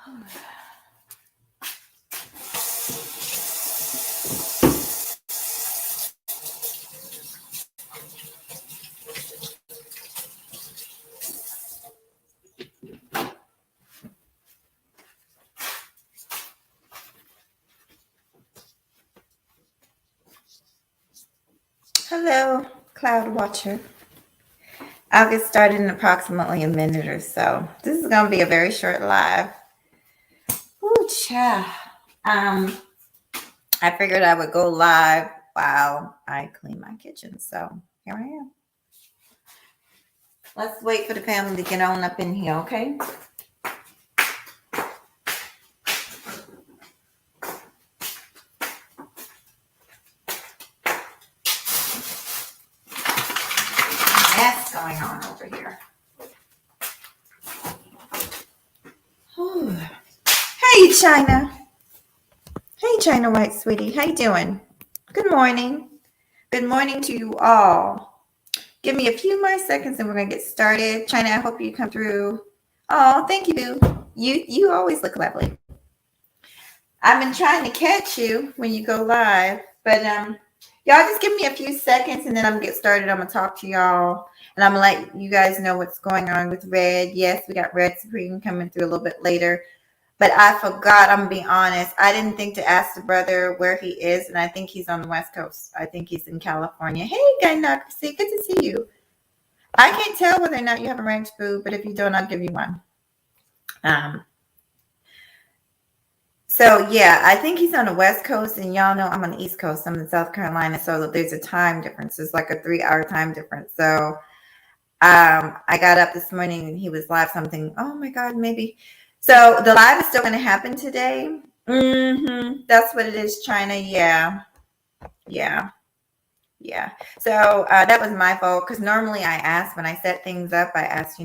Hello, Cloud Watcher. I'll get started in approximately a minute or so. This is going to be a very short live. Ooh, child. I figured I would go live while I clean my kitchen. So here I am. Let's wait for the family to get on up in here, okay? That's going on over here. Ooh. Hey, China. Hey, China White Sweetie. How you doing? Good morning. Good morning to you all. Give me a few more seconds and we're going to get started. China, I hope you come through. Oh, thank you, boo. You always look lovely. I've been trying to catch you when you go live, but y'all just give me a few seconds and then I'm going to get started. I'm going to talk to y'all and I'm going to let you guys know what's going on with Red. Yes, we got Red Supreme coming through a little bit later. But I forgot, I'm going to be honest. I didn't think to ask the brother where he is, and I think he's on the West Coast. I think he's in California. Hey, Gynocracy, good to see you. I can't tell whether or not you have a ranch boo, but if you don't, I'll give you one. So, yeah, I think he's on the West Coast, and y'all know I'm on the East Coast. I'm in South Carolina, so there's a time difference. There's like a 3-hour time difference. So I got up this morning, and he was live something. Oh, my God, maybe. So the live is still going to happen today. That's what it is, China. Yeah. So that was my fault because normally I ask when I set things up, I ask,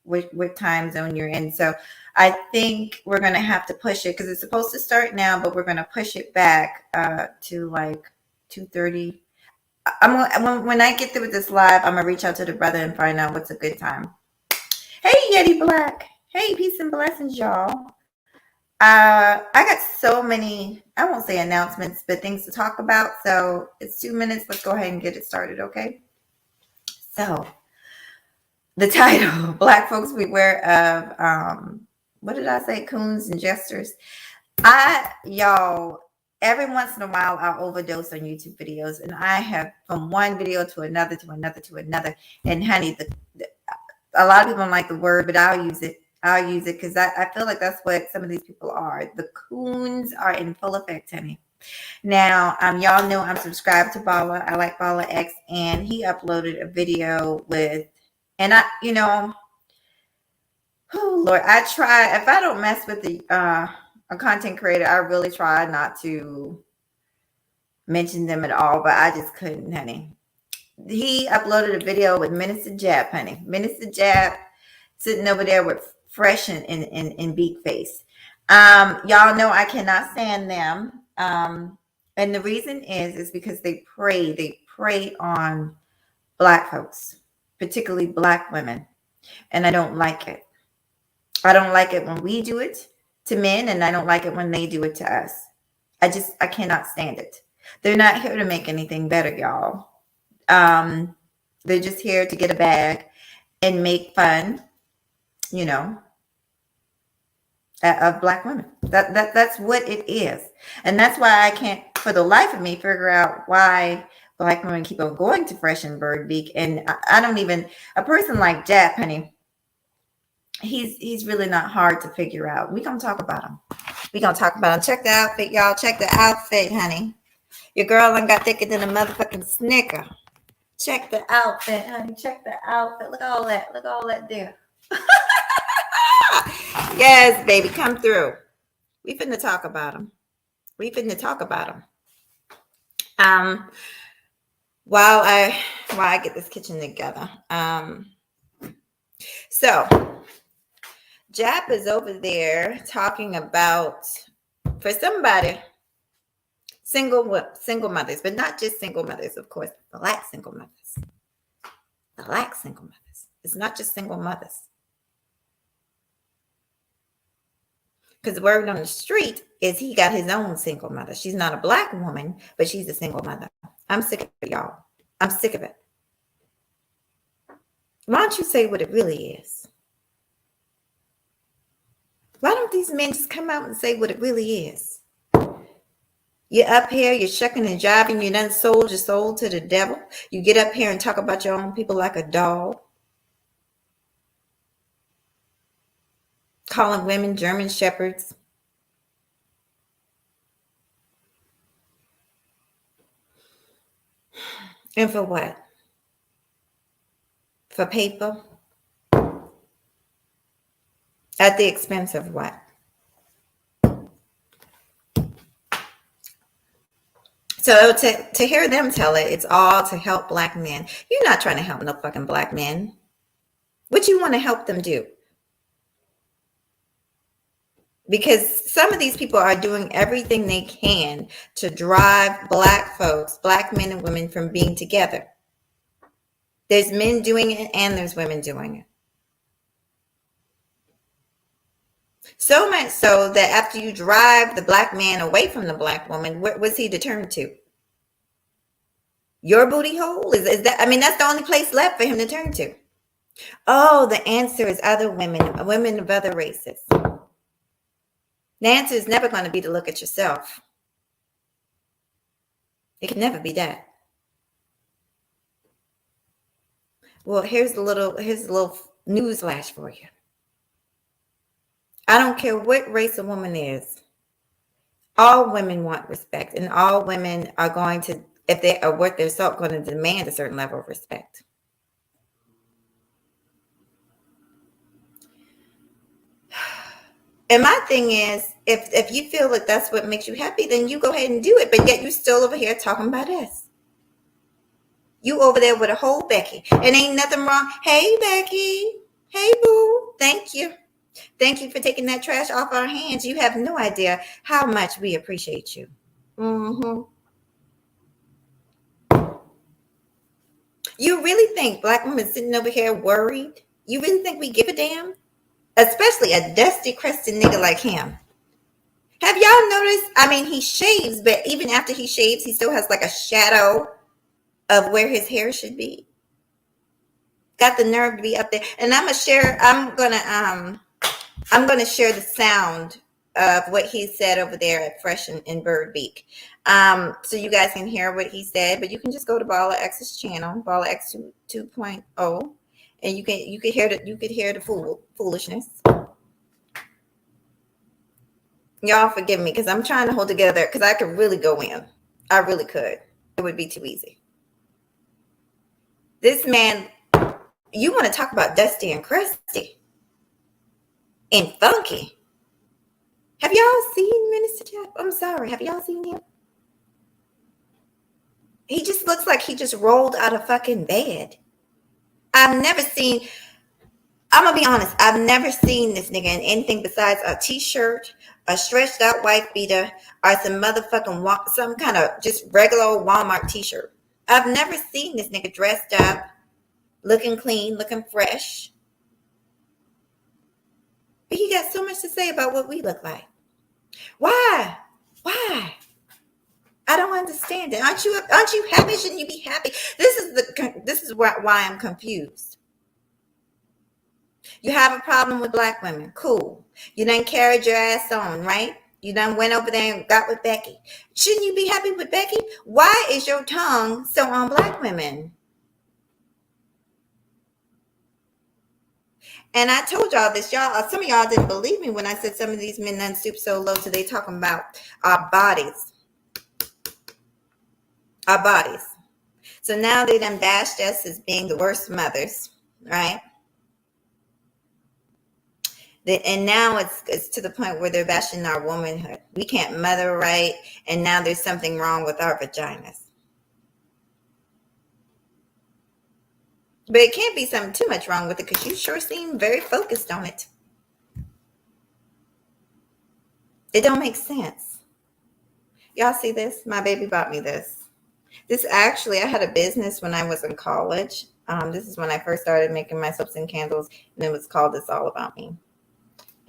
what time zone you're in. So I think we're going to have to push it because it's supposed to start now, but we're going to push it back to like 2:30. When I get through with this live, I'm going to reach out to the brother and find out what's a good time. Hey, Yeti Black. Hey, peace and blessings, y'all. I got so many, I won't say announcements, but things to talk about. So it's 2 minutes. Let's go ahead and get it started, okay? So the title, Black Folks Beware of, what did I say? Coons and jesters. Y'all, every once in a while, I'll overdose on YouTube videos. And I have from one video to another, to another, to another. And honey, a lot of people don't like the word, but I'll use it because I feel like that's what some of these people are. The coons are in full effect, honey. Now, y'all know I'm subscribed to Bala. I like Bala X, and he uploaded a video with, and Lord, I try, if I don't mess with a content creator, I really try not to mention them at all, but I just couldn't, honey. He uploaded a video with Minister Jab, honey. Minister Jab sitting over there with fresh and beak face. Y'all know I cannot stand them. And the reason is because they prey on Black folks, particularly Black women. And I don't like it. I don't like it when we do it to men, and I don't like it when they do it to us. I cannot stand it. They're not here to make anything better, y'all. They're just here to get a bag and make fun, of Black women. That's what it is. And that's why I can't, for the life of me, figure out why Black women keep on going to Fresh and Bird Beak. And I don't even, a person like Jap, honey, he's really not hard to figure out. We're going to talk about him. Check the outfit, y'all. Check the outfit, honey. Your girl done got thicker than a motherfucking Snicker. Check the outfit, honey. Check the outfit. Look at all that. Look at all that there. Yes, baby, come through. We finna talk about them. While I get this kitchen together. So Jap is over there talking about, for somebody, single mothers, but not just single mothers, of course, Black single mothers. It's not just single mothers. Because the word on the street is he got his own single mother. She's not a black woman, but she's a single mother. I'm sick of it, y'all. I'm sick of it. Why don't you say what it really is? Why don't these men just come out and say what it really is? You're up here, you're shucking and jiving, you done sold your soul to the devil. You get up here and talk about your own people like a dog. Calling women German shepherds. And for what? For paper? At the expense of what? So to hear them tell it, it's all to help black men. You're not trying to help no fucking black men. What you want to help them do? Because some of these people are doing everything they can to drive black folks, black men and women, from being together. There's men doing it and there's women doing it. So much so that after you drive the black man away from the black woman, what was he to turn to? Your booty hole? Is that, I mean, that's the only place left for him to turn to. Oh, the answer is other women, women of other races. The answer is never going to be to look at yourself. It can never be that. Well, here's a little news flash for you. I don't care what race a woman is. All women want respect, and all women are going to, if they are worth their salt, going to demand a certain level of respect. And my thing is, if you feel like that's what makes you happy, then you go ahead and do it. But yet you still over here talking about us. You over there with a whole Becky. And ain't nothing wrong. Hey, Becky. Hey, boo. Thank you. Thank you for taking that trash off our hands. You have no idea how much we appreciate you. Mm-hmm. You really think black women sitting over here worried? You really think we give a damn? Especially a dusty, crusty nigga like him. Have y'all noticed? I mean, he shaves, but even after he shaves, he still has like a shadow of where his hair should be. Got the nerve to be up there. And I'm gonna share the sound of what he said over there at Fresh in Bird Beak. So you guys can hear what he said, but you can just go to Balla X's channel, Balla X 2.0, and you could hear the foolishness. Y'all forgive me because I'm trying to hold together because I could really go in. I really could. It would be too easy. This man, you want to talk about dusty and crusty and funky. Have y'all seen Minister Jeff? I'm sorry. Have y'all seen him? He just looks like he just rolled out of fucking bed. I'm going to be honest. I've never seen this nigga in anything besides a t-shirt, a stretched out white beater, or some kind of just regular old Walmart t-shirt. I've never seen this nigga dressed up, looking clean, looking fresh. But he got so much to say about what we look like. Why? I don't understand it. Aren't you happy? Shouldn't you be happy? This is why I'm confused. You have a problem with black women. Cool. You done carried your ass on, right? You done went over there and got with Becky. Shouldn't you be happy with Becky? Why is your tongue so on black women? And I told y'all this, y'all. Some of y'all didn't believe me when I said some of these men done stoop so low till they talking about our bodies. Our bodies. So now they done bashed us as being the worst mothers, right? And now it's to the point where they're bashing our womanhood. We can't mother right, and now there's something wrong with our vaginas. But it can't be something too much wrong with it because you sure seem very focused on it. It don't make sense. Y'all see this? My baby bought me this. This actually, I had a business when I was in college. This is when I first started making my soaps and candles, and it was called It's All About Me.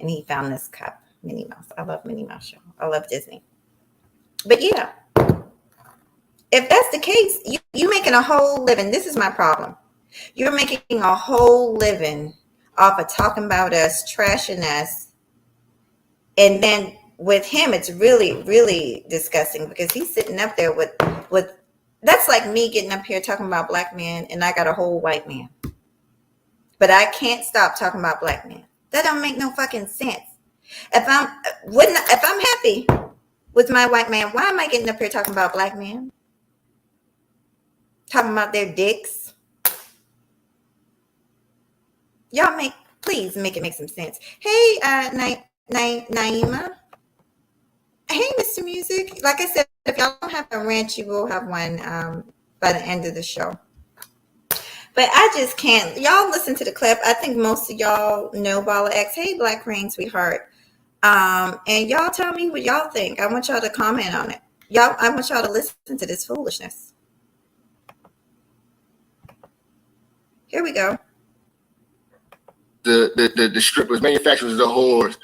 And he found this cup. Minnie Mouse. I love Minnie Mouse show. I love Disney. But yeah, if that's the case, you making a whole living. This is my problem. You're making a whole living off of talking about us, trashing us. And then with him, it's really, really disgusting because he's sitting up there with that's like me getting up here talking about black men and I got a whole white man. But I can't stop talking about black men. That don't make no fucking sense. If I'm happy with my white man, why am I getting up here talking about black men? Talking about their dicks. Y'all please make it make some sense. Hey, Naima. Hey, Mr. Music. Like I said, if y'all don't have a rant, you will have one by the end of the show. But I just can't. Y'all listen to the clip. I think most of y'all know Bala X. Hey, Black Rain, sweetheart. And y'all tell me what y'all think. I want y'all to comment on it. I want y'all to listen to this foolishness. Here we go. The strippers, manufacturers, the whores.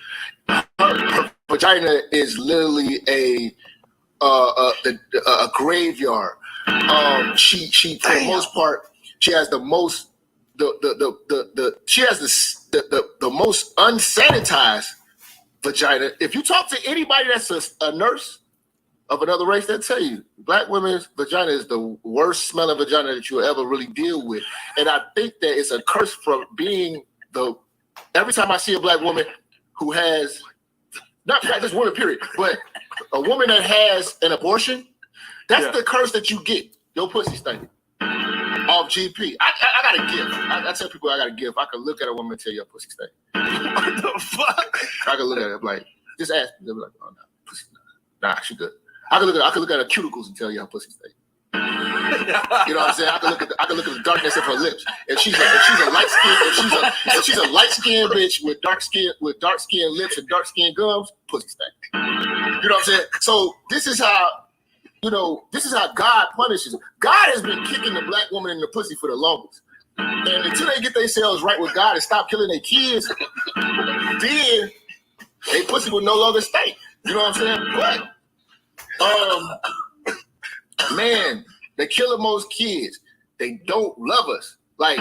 Her vagina is literally a graveyard. She for the most part, she has the most she has the most unsanitized vagina. If you talk to anybody that's a nurse of another race, they'll tell you black women's vagina is the worst smelling vagina that you'll ever really deal with. And I think that it's a curse from being every time I see a black woman who has, not just woman period, but a woman that has an abortion, that's the curse that you get. Your pussy stinking. Off GP. I got a gift. I tell people I got a gift. I can look at a woman and tell your pussy stink. What the fuck? I can look at it like, just ask me. They'll be like, oh no, pussy, nah, she good. I can look at her cuticles and tell you her pussy stink. You know what I'm saying? I can look at the darkness of her lips. If she's a light skinned bitch with dark skin lips and dark skin gums, pussy stink. You know what I'm saying? So this is how God punishes. God has been kicking the black woman in the pussy for the longest. And until they get themselves right with God and stop killing their kids, then their pussy will no longer stink. You know what I'm saying? But man, they kill the most kids. They don't love us. Like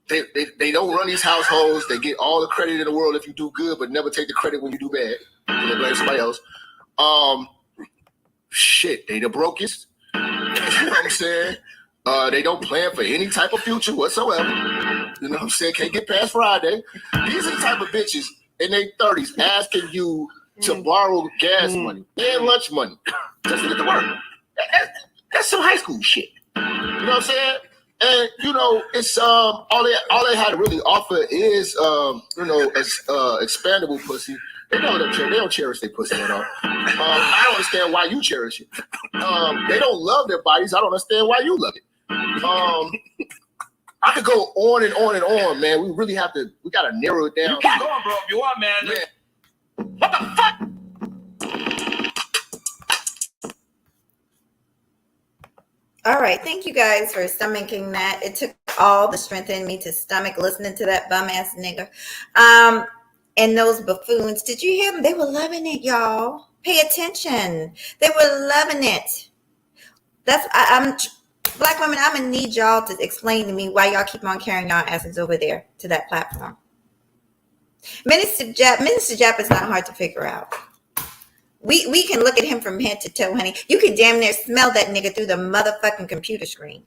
they don't run these households. They get all the credit in the world if you do good, but never take the credit when you do bad. They blame somebody else. Shit, they the brokest. You know what I'm saying? They don't plan for any type of future whatsoever. You know what I'm saying? Can't get past Friday. These are the type of bitches in their 30s asking you to borrow gas money and lunch money just to get to work. That's some high school shit. You know what I'm saying? And it's all they had to really offer is expandable pussy. They don't cherish their pussy at all. I don't understand why you cherish it. They don't love their bodies. I don't understand why you love it. I could go on and on and on, man. We gotta narrow it down. You keep going, bro, if you want, man. What the fuck? All right, thank you guys for stomaching that. It took all the strength in me to stomach listening to that bum ass nigga. And those buffoons, did you hear them? They were loving it, y'all. Pay attention. They were loving it. I'm black women. I'm gonna need y'all to explain to me why y'all keep on carrying y'all asses over there to that platform. Minister Jap is not hard to figure out. We can look at him from head to toe, honey. You can damn near smell that nigga through the motherfucking computer screen.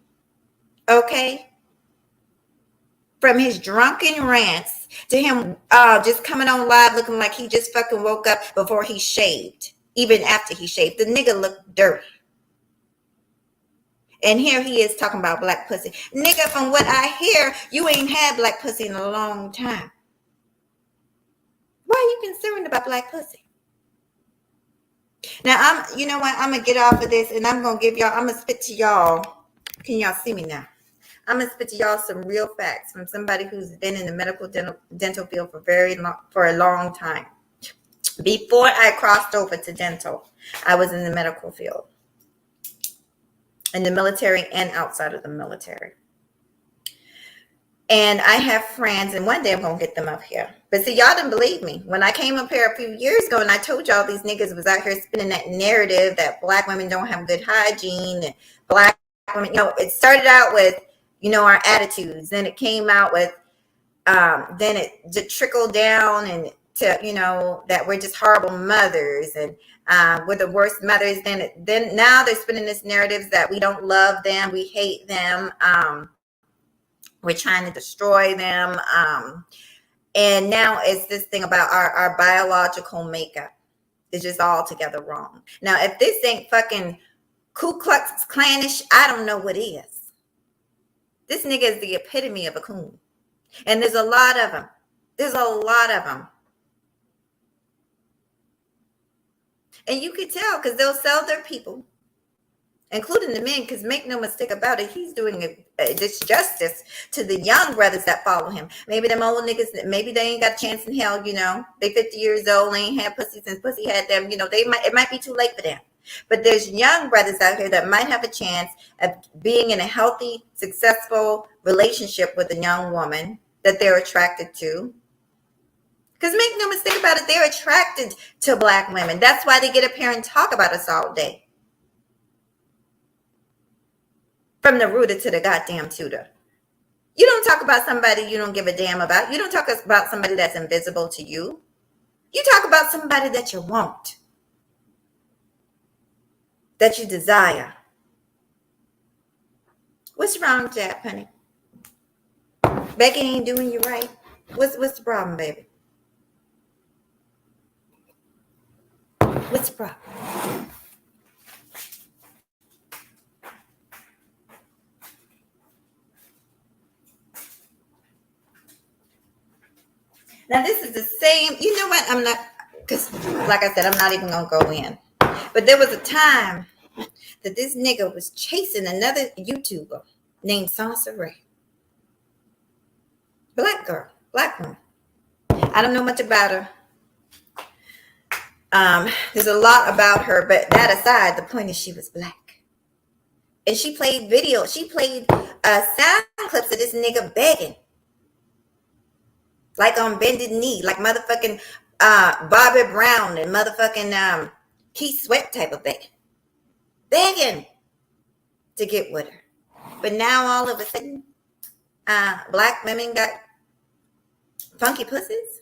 Okay? From his drunken rants to him just coming on live looking like he just fucking woke up before he shaved. Even after he shaved. The nigga looked dirty. And here he is talking about black pussy. Nigga, from what I hear, you ain't had black pussy in a long time. Why are you concerned about black pussy? Now, you know what? I'm going to get off of this and I'm going to spit to y'all. Can y'all see me now? I'm going to spit to y'all some real facts from somebody who's been in the medical dental field for a long time. Before I crossed over to dental, I was in the medical field. In the military and outside of the military. And I have friends, and one day I'm gonna get them up here. But see, y'all didn't believe me when I came up here a few years ago, and I told y'all these niggas was out here spinning that narrative that black women don't have good hygiene, and black women, it started out with, our attitudes. Then it came out with, then it trickled down and to, that we're just horrible mothers and we're the worst mothers. Then now they're spinning this narratives that we don't love them, we hate them. We're trying to destroy them. And now it's this thing about our biological makeup. It's just altogether wrong. Now, if this ain't fucking Ku Klux Klanish, I don't know what is. This nigga is the epitome of a coon. And there's a lot of them. There's a lot of them. And you can tell because they'll sell their people, including the men, because make no mistake about it, he's doing a disjustice to the young brothers that follow him. Maybe them old niggas, maybe they ain't got a chance in hell, They 50 years old, ain't had pussy since pussy had them, it might be too late for them. But there's young brothers out here that might have a chance of being in a healthy, successful relationship with a young woman that they're attracted to. Because make no mistake about it, they're attracted to black women. That's why they get up here and talk about us all day. From the rooter to the goddamn tutor. You don't talk about somebody you don't give a damn about. You don't talk about somebody that's invisible to you. You talk about somebody that you want. That you desire. What's wrong with that, honey? Becky ain't doing you right. What's the problem, baby? What's the problem? Now, this is the same, you know what? I'm not, because like I said, I'm not even going to go in. But there was a time that this nigga was chasing another YouTuber named Sansa Ray. Black girl, black woman. I don't know much about her. There's a lot about her, but that aside, the point is she was black. And she played sound clips of this nigga begging. Like on bended knee, like motherfucking Bobby Brown and motherfucking Keith Sweat type of begging to get with her. But now all of a sudden, black women got funky pussies.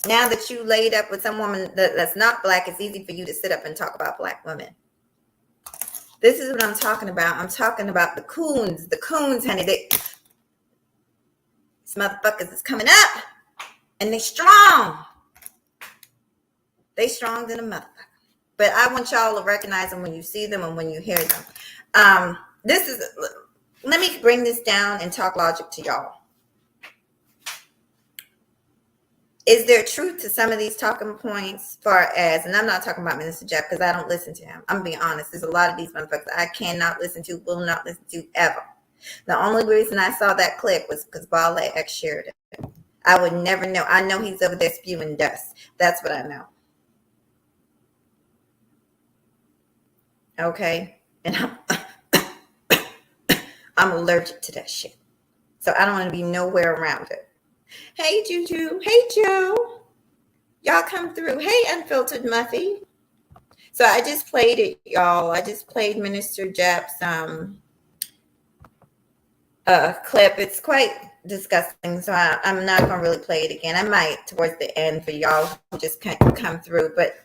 Now that you laid up with some woman that's not black, it's easy for you to sit up and talk about black women. This is what I'm talking about. I'm talking about the coons. The coons, honey. These motherfuckers is coming up. And they strong. They strong than a motherfucker. But I want y'all to recognize them when you see them and when you hear them. Let me bring this down and talk logic to y'all. Is there truth to some of these talking points far as, and I'm not talking about Minister Jeff because I don't listen to him. I'm being honest. There's a lot of these motherfuckers I cannot listen to, will not listen to ever. The only reason I saw that clip was because Bale X shared it. I would never know. I know he's over there spewing dust. That's what I know. Okay? And I'm allergic to that shit. So I don't want to be nowhere around it. Hey, Juju. Hey, Joe. Y'all come through. Hey, Unfiltered Muffy. So I just played it, y'all. I just played Minister Jeff's clip. It's quite disgusting, so I'm not going to really play it again. I might towards the end for y'all who just can't come through. But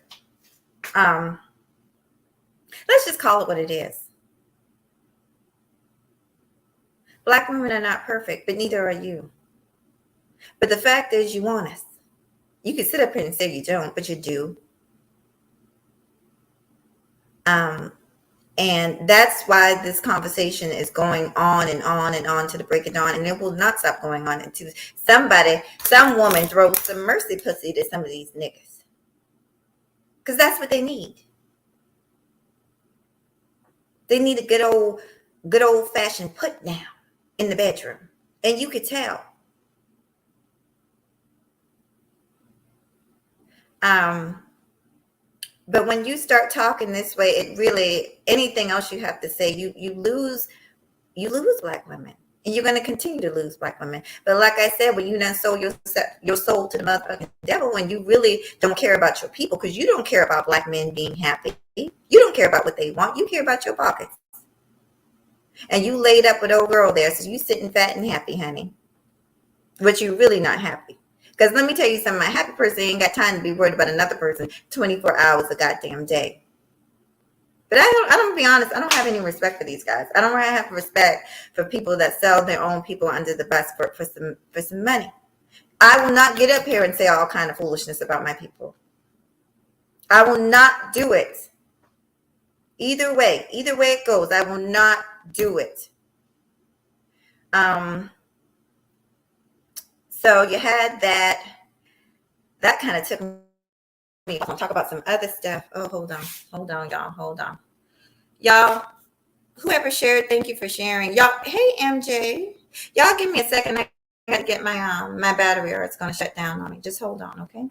let's just call it what it is. Black women are not perfect, but neither are you. But the fact is, you want us. You can sit up here and say you don't, but you do. And that's why this conversation is going on and on and on to the break of dawn, and it will not stop going on until some woman throws some mercy pussy to some of these niggas. Because that's what they need. They need a good old fashioned put down in the bedroom. And you could tell. But when you start talking this way, it really, anything else you have to say, you lose black women. And you're going to continue to lose black women. But like I said, when you done sold your soul to the motherfucking devil, and you really don't care about your people, because you don't care about black men being happy. You don't care about what they want. You care about your pockets. And you laid up with old girl there, so you sitting fat and happy, honey. But you're really not happy. Because let me tell you something, a happy person ain't got time to be worried about another person 24 hours a goddamn day. But I don't be honest, I don't have any respect for these guys. I don't have respect for people that sell their own people under the bus for some money. I will not get up here and say all kind of foolishness about my people. I will not do it. Either way it goes, I will not do it. So you had that kind of took me. I'll talk about some other stuff. Oh, hold on, y'all. Whoever shared, thank you for sharing. Y'all, hey MJ, y'all give me a second. I gotta get my my battery, or it's gonna shut down on me. Just hold on, okay?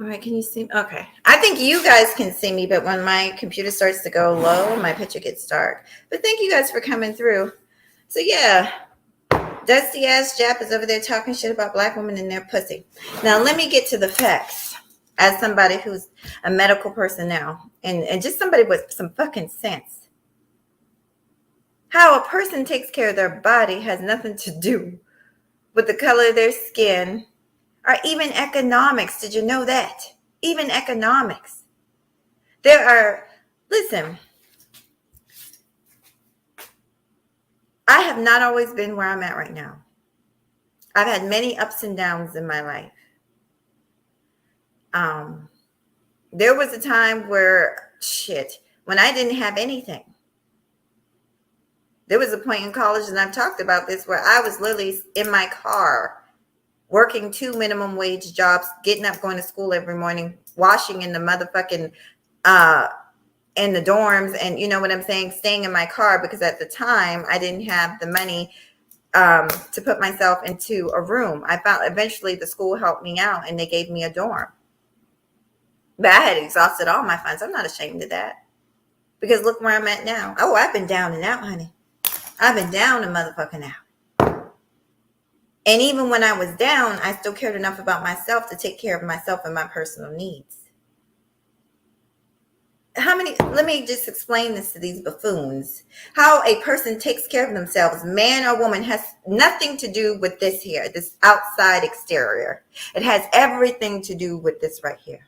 All right, can you see me? Okay. I think you guys can see me, but when my computer starts to go low, my picture gets dark. But thank you guys for coming through. So yeah, dusty ass Jap is over there talking shit about black women and their pussy. Now let me get to the facts. As somebody who's a medical personnel and just somebody with some fucking sense. How a person takes care of their body has nothing to do with the color of their skin, or even economics. Did you know that? Even economics. Listen, I have not always been where I'm at right now. I've had many ups and downs in my life. There was a time where, when I didn't have anything. There was a point in college, and I've talked about this, where I was literally in my car working 2 minimum wage jobs, getting up, going to school every morning, washing in the motherfucking, in the dorms. And you know what I'm saying? Staying in my car, because at the time I didn't have the money to put myself into a room. I found eventually the school helped me out and they gave me a dorm. But I had exhausted all my funds. I'm not ashamed of that. Because look where I'm at now. Oh, I've been down and out, honey. I've been down and motherfucking out. And even when I was down, I still cared enough about myself to take care of myself and my personal needs. Let me just explain this to these buffoons. How a person takes care of themselves, man or woman, has nothing to do with this here, this outside exterior. It has everything to do with this right here.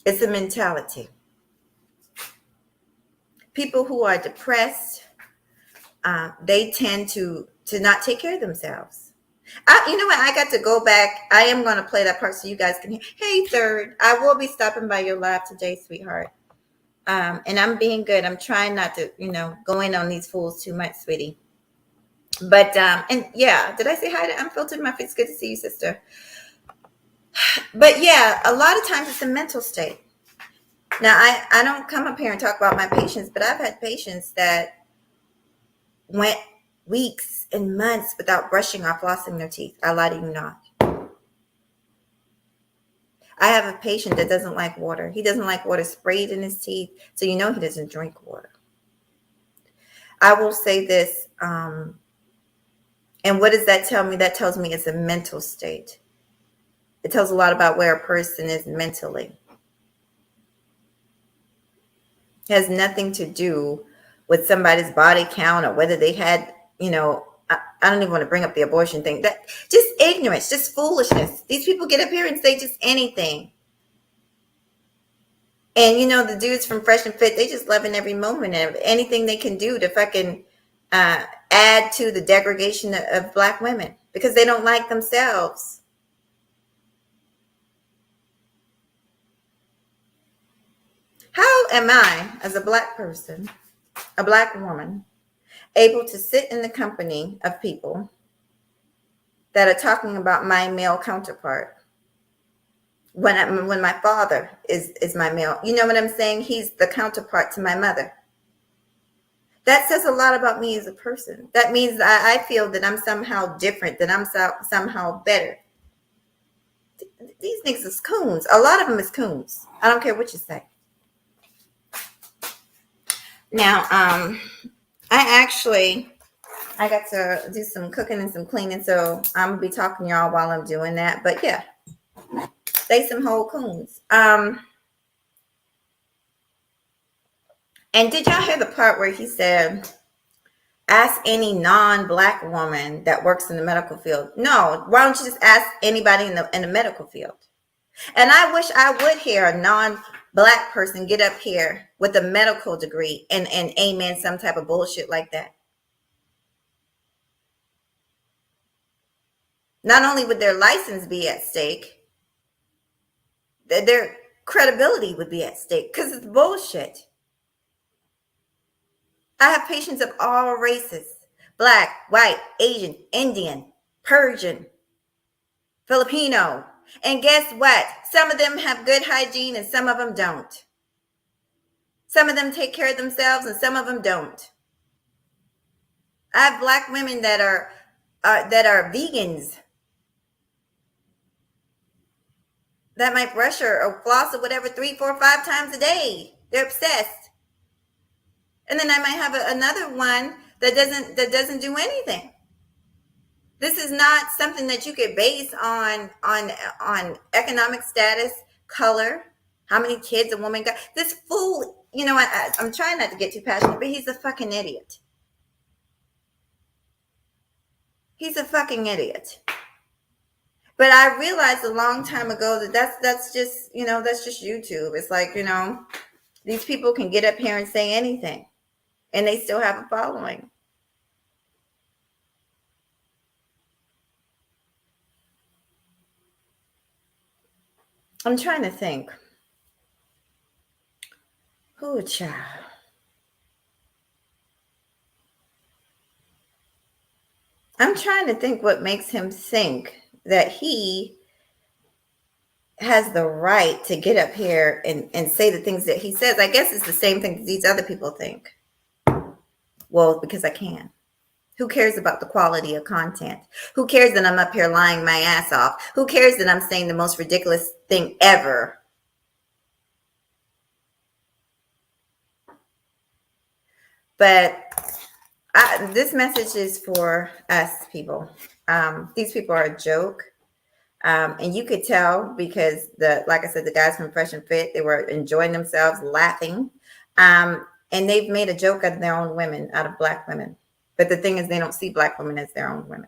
It's a mentality. People who are depressed, they tend to not take care of themselves. You know what? I got to go back. I am going to play that part so you guys can hear. Hey, Third. I will be stopping by your live today, sweetheart. And I'm being good. I'm trying not to, go in on these fools too much, sweetie. But, and yeah, did I say hi to Unfiltered Muffy? It's good to see you, sister. But yeah, a lot of times it's a mental state. Now, I don't come up here and talk about my patients, but I've had patients that went weeks and months without brushing or flossing their teeth. I lie to you not. I have a patient that doesn't like water. He doesn't like water sprayed in his teeth, so he doesn't drink water. I will say this. And what does that tell me? That tells me it's a mental state. It tells a lot about where a person is mentally. It has nothing to do with somebody's body count or whether they had, I don't even want to bring up the abortion thing. That just ignorance, just foolishness. These people get up here and say just anything. And the dudes from Fresh and Fit, they just loving every moment of anything they can do to fucking add to the degradation of Black women because they don't like themselves. How am I, as a Black person, a Black woman, able to sit in the company of people that are talking about my male counterpart when my father is my male? You know what I'm saying? He's the counterpart to my mother. That says a lot about me as a person. That means I feel that I'm somehow different, that I'm somehow better. These niggas is coons. A lot of them is coons. I don't care what you say. Now, I got to do some cooking and some cleaning, so I'm gonna be talking to y'all while I'm doing that. But yeah, they some whole coons. And did y'all hear the part where he said, ask any non-Black woman that works in the medical field? No, why don't you just ask anybody in the medical field? And I wish I would hear a non-Black person get up here with a medical degree and amen some type of bullshit like that. Not only would their license be at stake, their credibility would be at stake because it's bullshit. I have patients of all races: Black, white, Asian, Indian, Persian, Filipino. And guess what? Some of them have good hygiene and some of them don't. Some of them take care of themselves and some of them don't. I have Black women that are vegans, that might brush or floss or whatever 3, 4, 5 times a day. They're obsessed. And then I might have another one that doesn't do anything. This is not something that you could base on economic status, color, how many kids a woman got. This fool, I'm trying not to get too passionate, but he's a fucking idiot. He's a fucking idiot. But I realized a long time ago that that's just YouTube. It's like, these people can get up here and say anything and they still have a following. I'm trying to think. Who, child? I'm trying to think what makes him think that he has the right to get up here and say the things that he says. I guess it's the same thing that these other people think. Well, because I can. Who cares about the quality of content? Who cares that I'm up here lying my ass off? Who cares that I'm saying the most ridiculous thing ever? But this message is for us people. These people are a joke. And you could tell because like I said, the guys from Fresh and Fit, they were enjoying themselves, laughing. And they've made a joke out of their own women, out of Black women. But the thing is, they don't see Black women as their own women.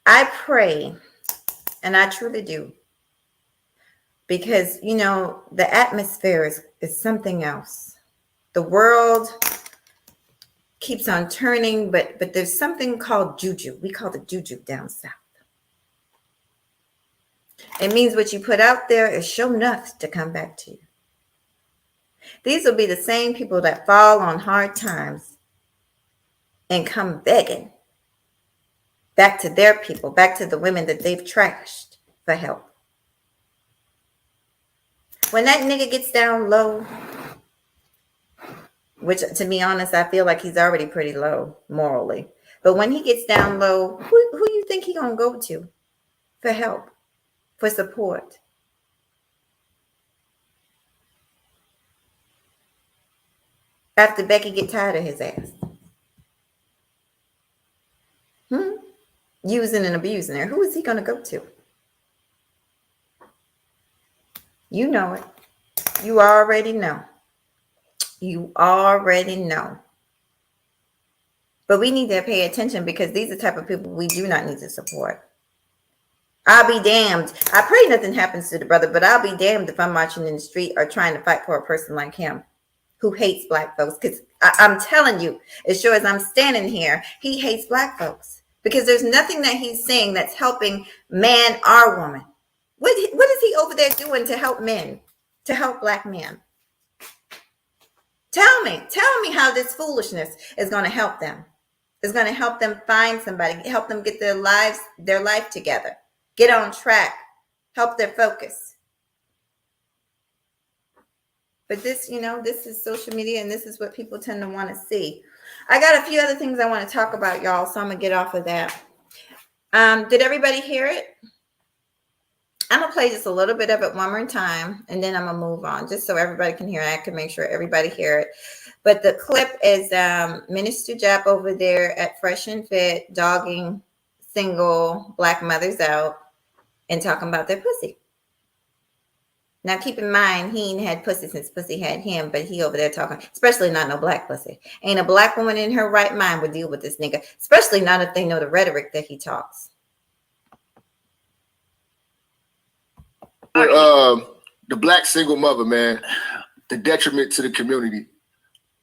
I pray, and I truly do, because, the atmosphere is something else. The world keeps on turning, but there's something called juju. We call it juju down south. It means what you put out there is sure enough to come back to you. These will be the same people that fall on hard times and come begging back to their people, back to the women that they've trashed for help. When that nigga gets down low, which to be honest, I feel like he's already pretty low morally. But when he gets down low, who you think he gonna go to for help, for support? After Becky get tired of his ass. using and abusing her, who is he going to go to? You know it. You already know. You already know. But we need to pay attention because these are the type of people we do not need to support. I'll be damned. I pray nothing happens to the brother, but I'll be damned if I'm marching in the street or trying to fight for a person like him who hates black folks. Because I'm telling you, as sure as I'm standing here, he hates black folks. Because there's nothing that he's saying that's helping man or woman. What is he over there doing to help men, to help black men? Tell me how this foolishness is going to help them. It's going to help them find somebody, help them get their life together, get on track, help their focus. But this, this is social media, and this is what people tend to want to see. I got a few other things I want to talk about, y'all, so I'm going to get off of that. Did everybody hear it? I'm going to play just a little bit of it one more time, and then I'm going to move on, just so everybody can hear it. I can make sure everybody hear it. But the clip is Minister Jap over there at Fresh and Fit dogging single black mothers out and talking about their pussy. Now, keep in mind, he ain't had pussy since pussy had him, but he over there talking, especially not no black pussy. Ain't a black woman in her right mind would deal with this nigga, especially not if they know the rhetoric that he talks. The black single mother, man, the detriment to the community.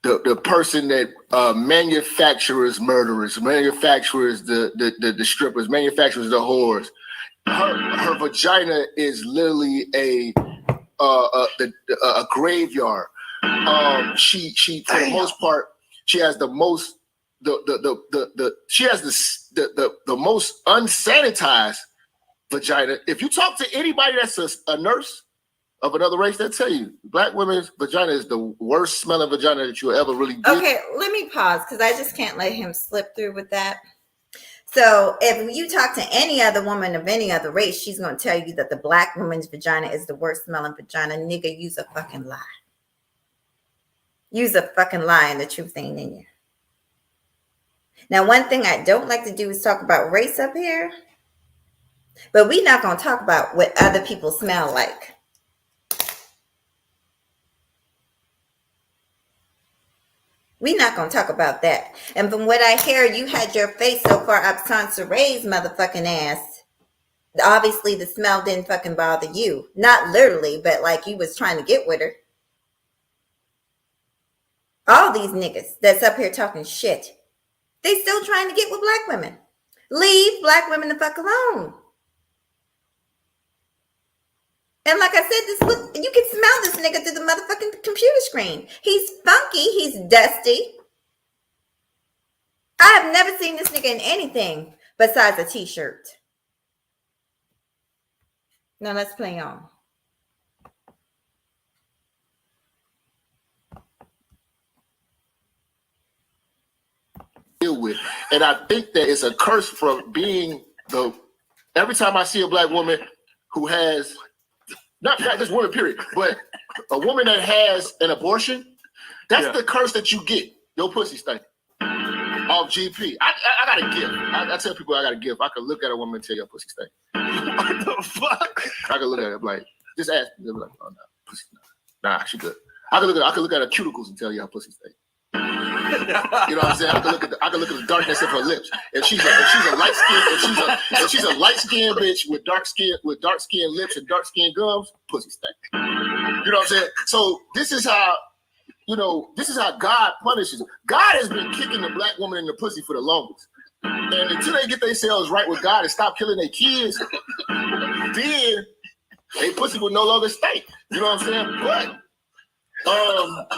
The person that manufactures murderers, manufactures the strippers, manufactures the whores. Her vagina is literally a graveyard. She for the most part, she has the most she has the most unsanitized vagina. If you talk to anybody that's a nurse of another race, they'll tell you black women's vagina is the worst smelling vagina that you'll ever really get. Okay, let me pause because I just can't let him slip through with that. So if you talk to any other woman of any other race, she's going to tell you that the black woman's vagina is the worst smelling vagina. Nigga, use a fucking lie. Use a fucking lie, and the truth ain't in you. Now, one thing I don't like to do is talk about race up here, but we're not going to talk about what other people smell like. We're not going to talk about that. And from what I hear, you had your face so far up Sansaree's motherfucking ass. Obviously, the smell didn't fucking bother you. Not literally, but like you was trying to get with her. All these niggas that's up here talking shit, they still trying to get with black women. Leave black women the fuck alone. And like I said, you can smell this nigga through the motherfucking computer screen. He's funky. He's dusty. I have never seen this nigga in anything besides a t-shirt. Now let's play on. Deal with, and I think that it's a curse from being every time I see a black woman who has not just woman period, but a woman that has an abortion, that's the curse that you get. Your pussy stink. Off GP. I got a gift. I tell people I got a gift. I can look at a woman and tell your pussy stink. What the fuck? I can look at it like, just ask me. They'll be like, oh no, pussy nah, she good. I can look at her cuticles and tell you how pussy stink. You know what I'm saying? I can look at the darkness of her lips. If she's a light skinned bitch with dark skin lips and dark skin gums, pussy stink. You know what I'm saying? So this is how God punishes. God has been kicking the black woman in the pussy for the longest. And until they get themselves right with God and stop killing their kids, then they pussy will no longer stink. You know what I'm saying? But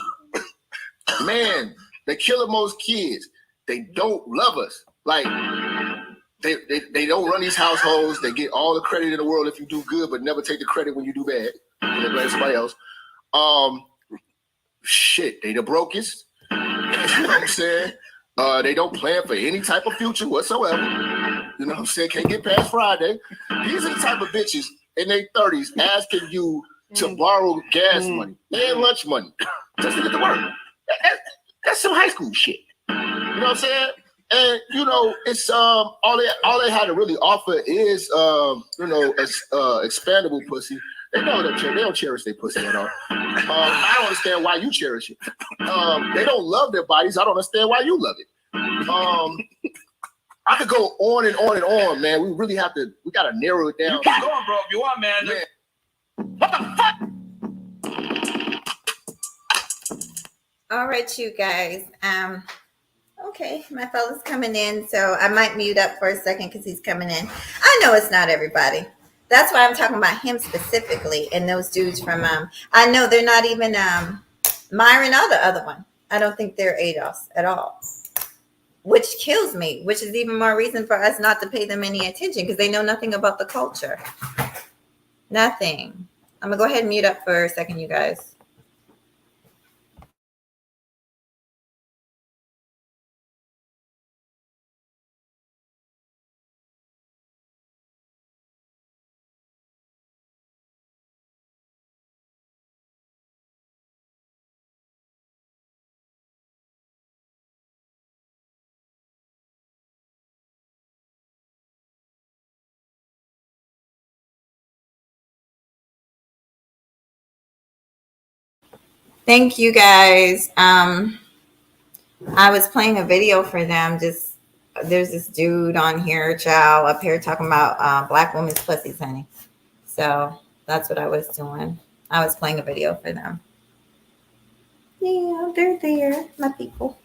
man, they kill most kids. They don't love us. Like they don't run these households. They get all the credit in the world if you do good, but never take the credit when you do bad. They blame somebody else. Shit, they the brokest. You know what I'm saying? They don't plan for any type of future whatsoever. You know what I'm saying? Can't get past Friday. These are the type of bitches in their 30s asking you to borrow gas money and lunch money just to get to work. That's some high school shit. You know what I'm saying? And it's all they had to really offer is expandable pussy. They don't cherish their pussy at all. I don't understand why you cherish it. They don't love their bodies. I don't understand why you love it. I could go on and on and on, man. We gotta narrow it down. You keep going, bro, if you want, man. What the fuck? All right, you guys. Okay, my fella's coming in, so I might mute up for a second because he's coming in. I know it's not everybody. That's why I'm talking about him specifically, and those dudes from I know they're not even Myron or the other one. I don't think they're ADOS at all, which kills me, which is even more reason for us not to pay them any attention because they know nothing about the culture. Nothing. I'm gonna go ahead and mute up for a second, you guys. Thank you guys. I was playing a video for them. Just there's this dude on here, child, up here talking about black women's pussies, honey. So that's what I was doing. I was playing a video for them. Yeah, they're there, my people.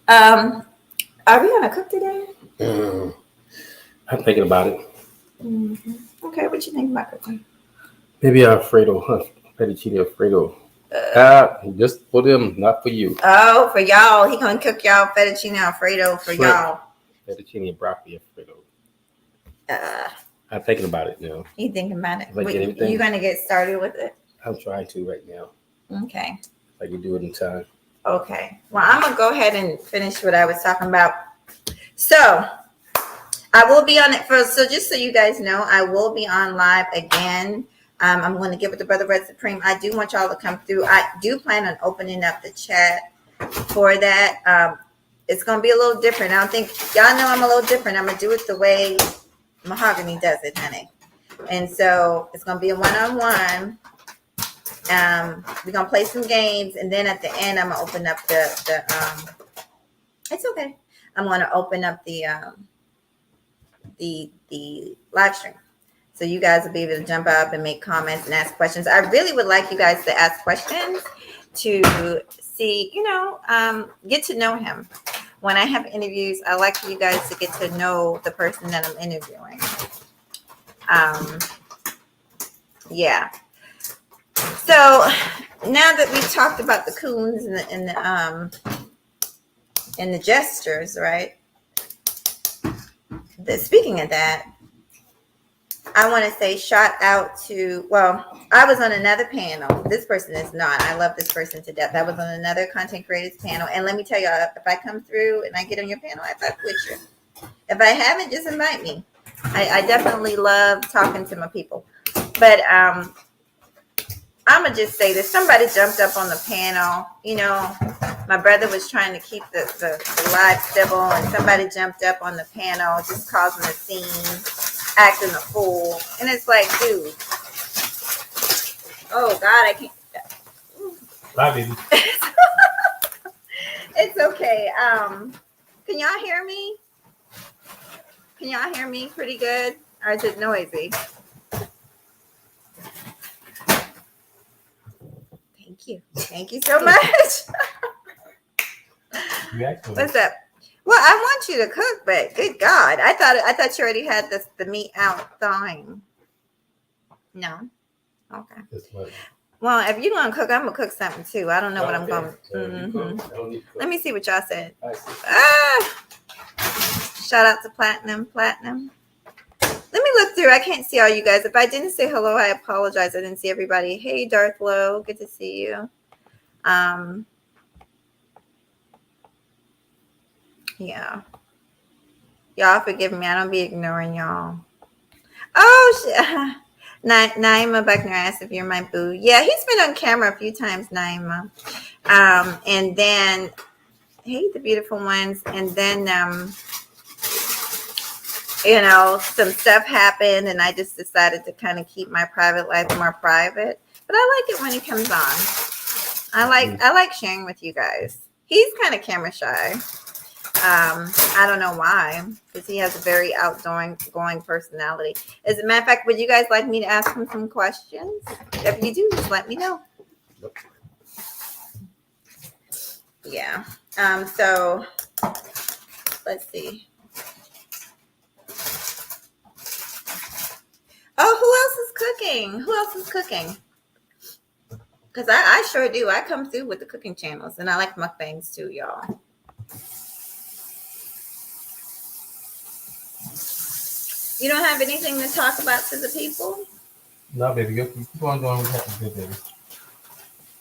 Are we gonna cook today? I'm thinking about it. Mm-hmm. Okay, what you think about cooking? Maybe Alfredo, fettuccine Alfredo. Just for them, not for you. Oh, for y'all. He gonna cook y'all fettuccine Alfredo for Shrimp. y'all. Fettuccine and broccoli Alfredo. I'm thinking about it now. You thinking about it? Like you gonna get started with it? I'm trying to right now. Okay. I can do it in time. Okay. Well, I'm gonna go ahead and finish what I was talking about. So I will be on it first. So just so you guys know, I will be on live again. I'm going to give it to Brother Red Supreme. I do want y'all to come through. I do plan on opening up the chat for that. It's going to be a little different. I don't think y'all know I'm a little different. I'm going to do it the way Mahogany does it, honey. And so it's going to be a one-on-one. We're going to play some games. And then at the end, I'm going to open up the it's okay. I'm going to open up the live stream. So you guys will be able to jump up and make comments and ask questions. I really would like you guys to ask questions to see, get to know him. When I have interviews, I like for you guys to get to know the person that I'm interviewing. Yeah. So now that we've talked about the coons and the jesters, right? Speaking of that, I want to say shout out to, I was on another panel. This person is not. I love this person to death. I was on another content creators panel. And let me tell you, if I come through and I get on your panel, I fuck with you. If I haven't, just invite me. I definitely love talking to my people. But I'm going to just say this. Somebody jumped up on the panel. My brother was trying to keep the live civil, and somebody jumped up on the panel, just causing a scene, acting a fool. And it's like, dude. Oh, God, I can't. Bye, baby. It's okay. Can y'all hear me? Can y'all hear me pretty good? Or is it noisy? Thank you. Thank you so much. What's up? Well, I want you to cook, but good God, I thought you already had the meat out thawing. No. Okay. Well, if you're gonna cook, I'm gonna cook something too. I don't know what I'm going. Mm-hmm. Let me see what y'all said. Shout out to Platinum. Let me look through. I can't see all you guys. If I didn't say hello, I apologize. I didn't see everybody. Hey, Darth Low, good to see you. Yeah. Y'all forgive me. I don't be ignoring y'all. Oh, shit. Naima Buckner asked if you're my boo. Yeah, he's been on camera a few times, Naima. And then Hey, the beautiful ones. And then, you know, some stuff happened and I just decided to kind of keep my private life more private. But I like it when he comes on. I like sharing with you guys. He's kind of camera shy. I don't know why, because he has a very outgoing personality. As a matter of fact, would you guys like me to ask him some questions? If you do, just let me know. Yeah. So let's see. Oh, who else is cooking? Who else is cooking? Because I sure do. I come through with the cooking channels, and I like mukbangs too, y'all. You don't have anything to talk about to the people? No, baby, you keep on doing what you have to do, baby.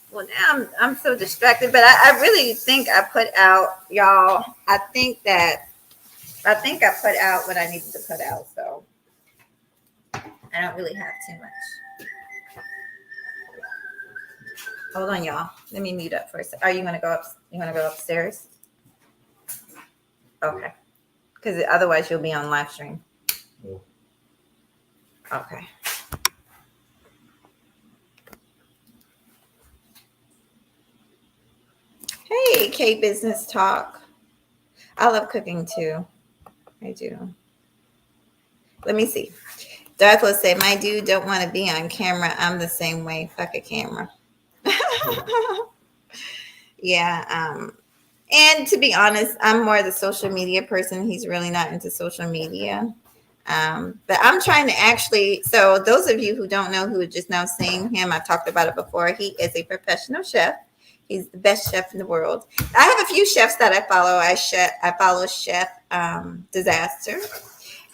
Well, now I'm so distracted, but I really think I put out, y'all. I think I put out what I needed to put out, so I don't really have too much. Hold on, y'all. Let me mute up for a second. Are you gonna go up? You wanna go upstairs? Okay, because otherwise you'll be on live stream. Yeah. Okay. Hey, K Business Talk. I love cooking too. I do. Let me see. Darth will say, my dude don't want to be on camera. I'm the same way. Fuck a camera. Yeah. And to be honest, I'm more the social media person. He's really not into social media. But I'm trying to actually, so those of you who don't know, who are just now seeing him, I've talked about it before. He is a professional chef. He's the best chef in the world. I have a few chefs that I follow. I follow Chef Disaster.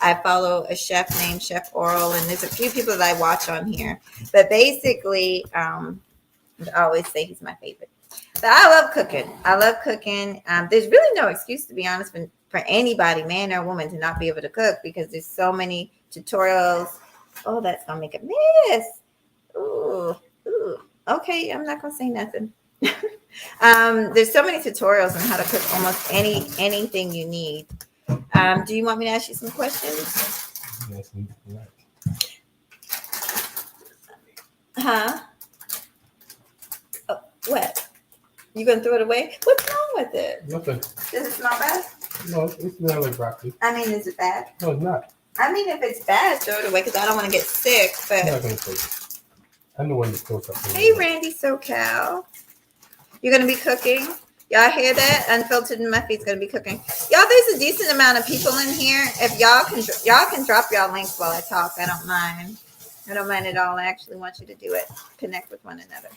I follow a chef named Chef Oral, and there's a few people that I watch on here. But basically, I always say he's my favorite. But I love cooking. There's really no excuse, to be honest, for anybody, man or woman, to not be able to cook because there's so many tutorials. Oh, that's gonna make a mess. Ooh. Okay, I'm not gonna say nothing. There's so many tutorials on how to cook almost anything you need. Do you want me to ask you some questions? Yes, Huh? Oh, what? You gonna throw it away? What's wrong with it? Nothing. Does it smell bad? No, it's not like broccoli. I mean, is it bad? No, it's not. I mean, if it's bad, throw it away because I don't want to get sick. I'm not But gonna take it. I know when you throw something. hey, Randy SoCal, you're gonna be cooking. Y'all hear that? Unfiltered Muffy's gonna be cooking. Y'all, there's a decent amount of people in here. If y'all can drop y'all links while I talk. I don't mind. I don't mind at all. I actually want you to do it. Connect with one another.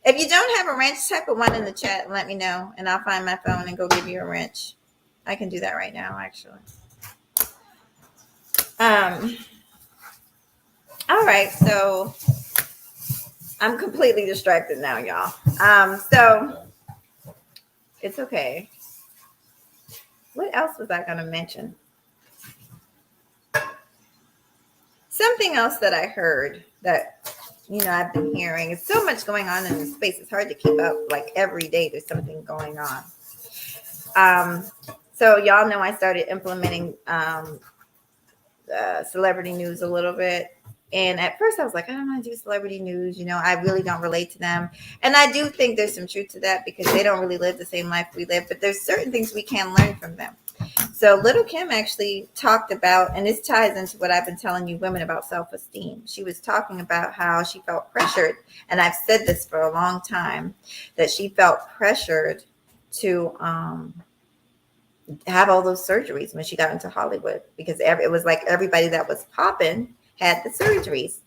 If you don't have a wrench, type a 1 in the chat and let me know, and I'll find my phone and go give you a wrench. I can do that right now, actually. All right, so I'm completely distracted now, y'all. So it's okay. What else was I going to mention? Something else that I heard that, I've been hearing. It's so much going on in the space. It's hard to keep up. Like every day there's something going on. So y'all know I started implementing celebrity news a little bit. And at first I was like, I don't want to do celebrity news. I really don't relate to them. And I do think there's some truth to that because they don't really live the same life we live. But there's certain things we can learn from them. So Little Kim actually talked about, and this ties into what I've been telling you women about self-esteem. She was talking about how she felt pressured. And I've said this for a long time, that she felt pressured to have all those surgeries when she got into Hollywood because it was like everybody that was popping had the surgeries.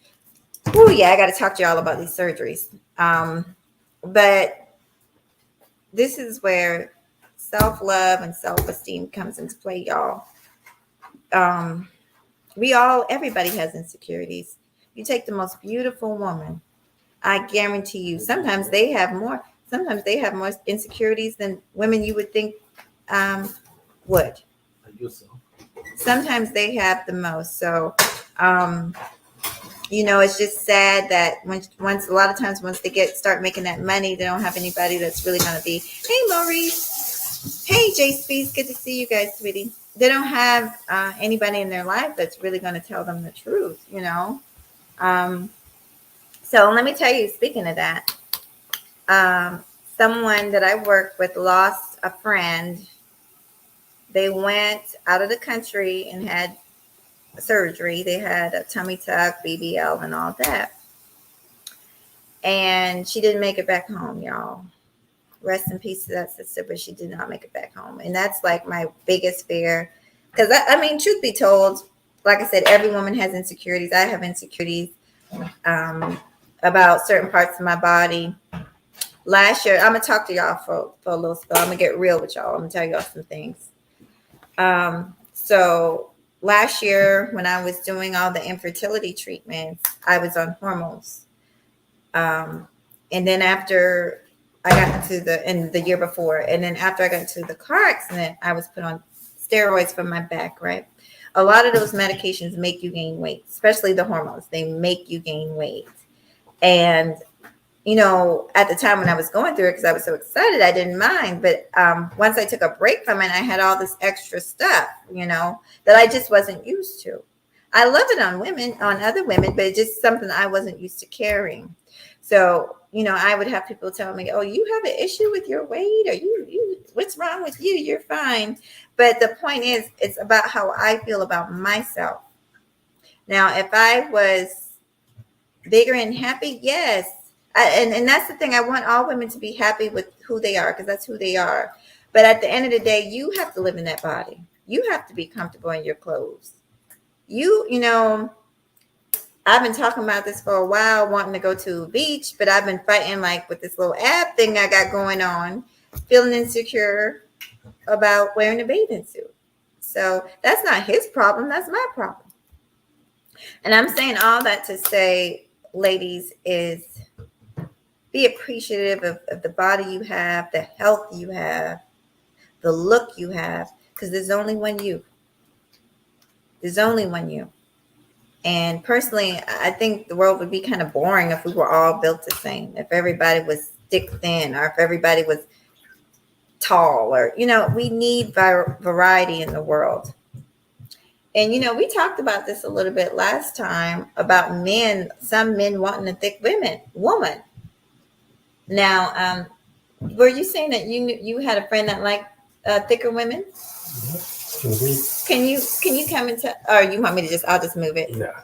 Oh yeah, I got to talk to y'all about these surgeries. But this is where self-love and self-esteem comes into play, y'all. Everybody has insecurities. You take the most beautiful woman, I guarantee you, sometimes they have more insecurities than women you would think would. I guess so. Sometimes they have the most. So It's just sad that once a lot of times once they start making that money, they don't have anybody that's really going to be. Hey, Maurice. Hey, Jay Speeds. Good to see you guys, sweetie. They don't have anybody in their life that's really going to tell them the truth. So let me tell you. Speaking of that, someone that I work with lost a friend. They went out of the country and had surgery. They had a tummy tuck, BBL, and all that. And she didn't make it back home, y'all. Rest in peace to that sister, but she did not make it back home. And that's like my biggest fear. Because, I mean, truth be told, like I said, every woman has insecurities. I have insecurities about certain parts of my body. Last year, I'm going to talk to y'all for a little spell. I'm going to get real with y'all. I'm going to tell y'all some things. So last year when I was doing all the infertility treatments, I was on hormones. And then after I got into the year before, and then after I got into the car accident, I was put on steroids for my back, right? A lot of those medications make you gain weight, especially the hormones. They make you gain weight. And at the time when I was going through it, because I was so excited, I didn't mind. But once I took a break from it, I had all this extra stuff, that I just wasn't used to. I love it on other women, but it's just something I wasn't used to carrying. So, I would have people tell me, oh, you have an issue with your weight, or you what's wrong with you? You're fine. But the point is, it's about how I feel about myself. Now, if I was bigger and happy, yes. And that's the thing. I want all women to be happy with who they are, because that's who they are. But at the end of the day, you have to live in that body. You have to be comfortable in your clothes. I've been talking about this for a while, wanting to go to a beach, but I've been fighting like with this little ab thing I got going on, feeling insecure about wearing a bathing suit. So that's not his problem. That's my problem. And I'm saying all that to say, ladies, is be appreciative of the body you have, the health you have, the look you have, because there's only one you. There's only one you. And personally, I think the world would be kind of boring if we were all built the same. If everybody was thick thin, or if everybody was tall, or, we need variety in the world. And, we talked about this a little bit last time about men, some men wanting a thick woman. Now, were you saying that you had a friend that liked thicker women? Can you come and tell, or you want me to I'll just move it? Yeah.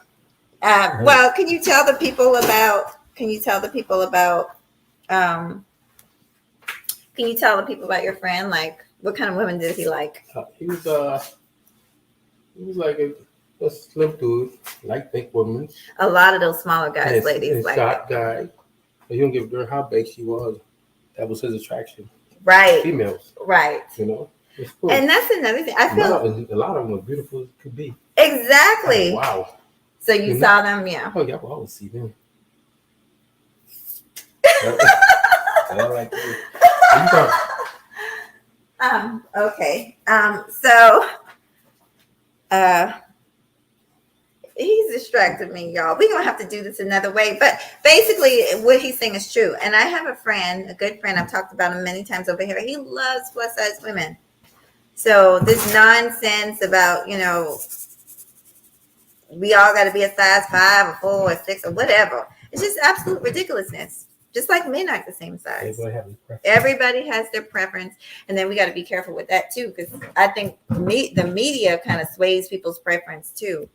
Well, can you tell the people about your friend? Like, what kind of women did he like? He was like a slim dude, like thick women. A lot of those smaller guys, and ladies, and like short guy. But he don't give a darn how big she was. That was his attraction. Right. Females. Right. It's cool. And that's another thing. I feel a lot of them are beautiful as could be. Exactly. Oh, wow. So you saw them, yeah. Oh yeah, well, I would see them. I like you. Okay. So he's distracted me, y'all. We're gonna have to do this another way. But basically what he's saying is true. And I have a good friend, I've talked about him many times over here. He loves plus size women. So this nonsense about, we all got to be a size 5 or 4 or 6 or whatever. It's just absolute ridiculousness. Just like men aren't the same size. Everybody has their preference. And then we got to be careful with that too, because I think the media kind of sways people's preference too.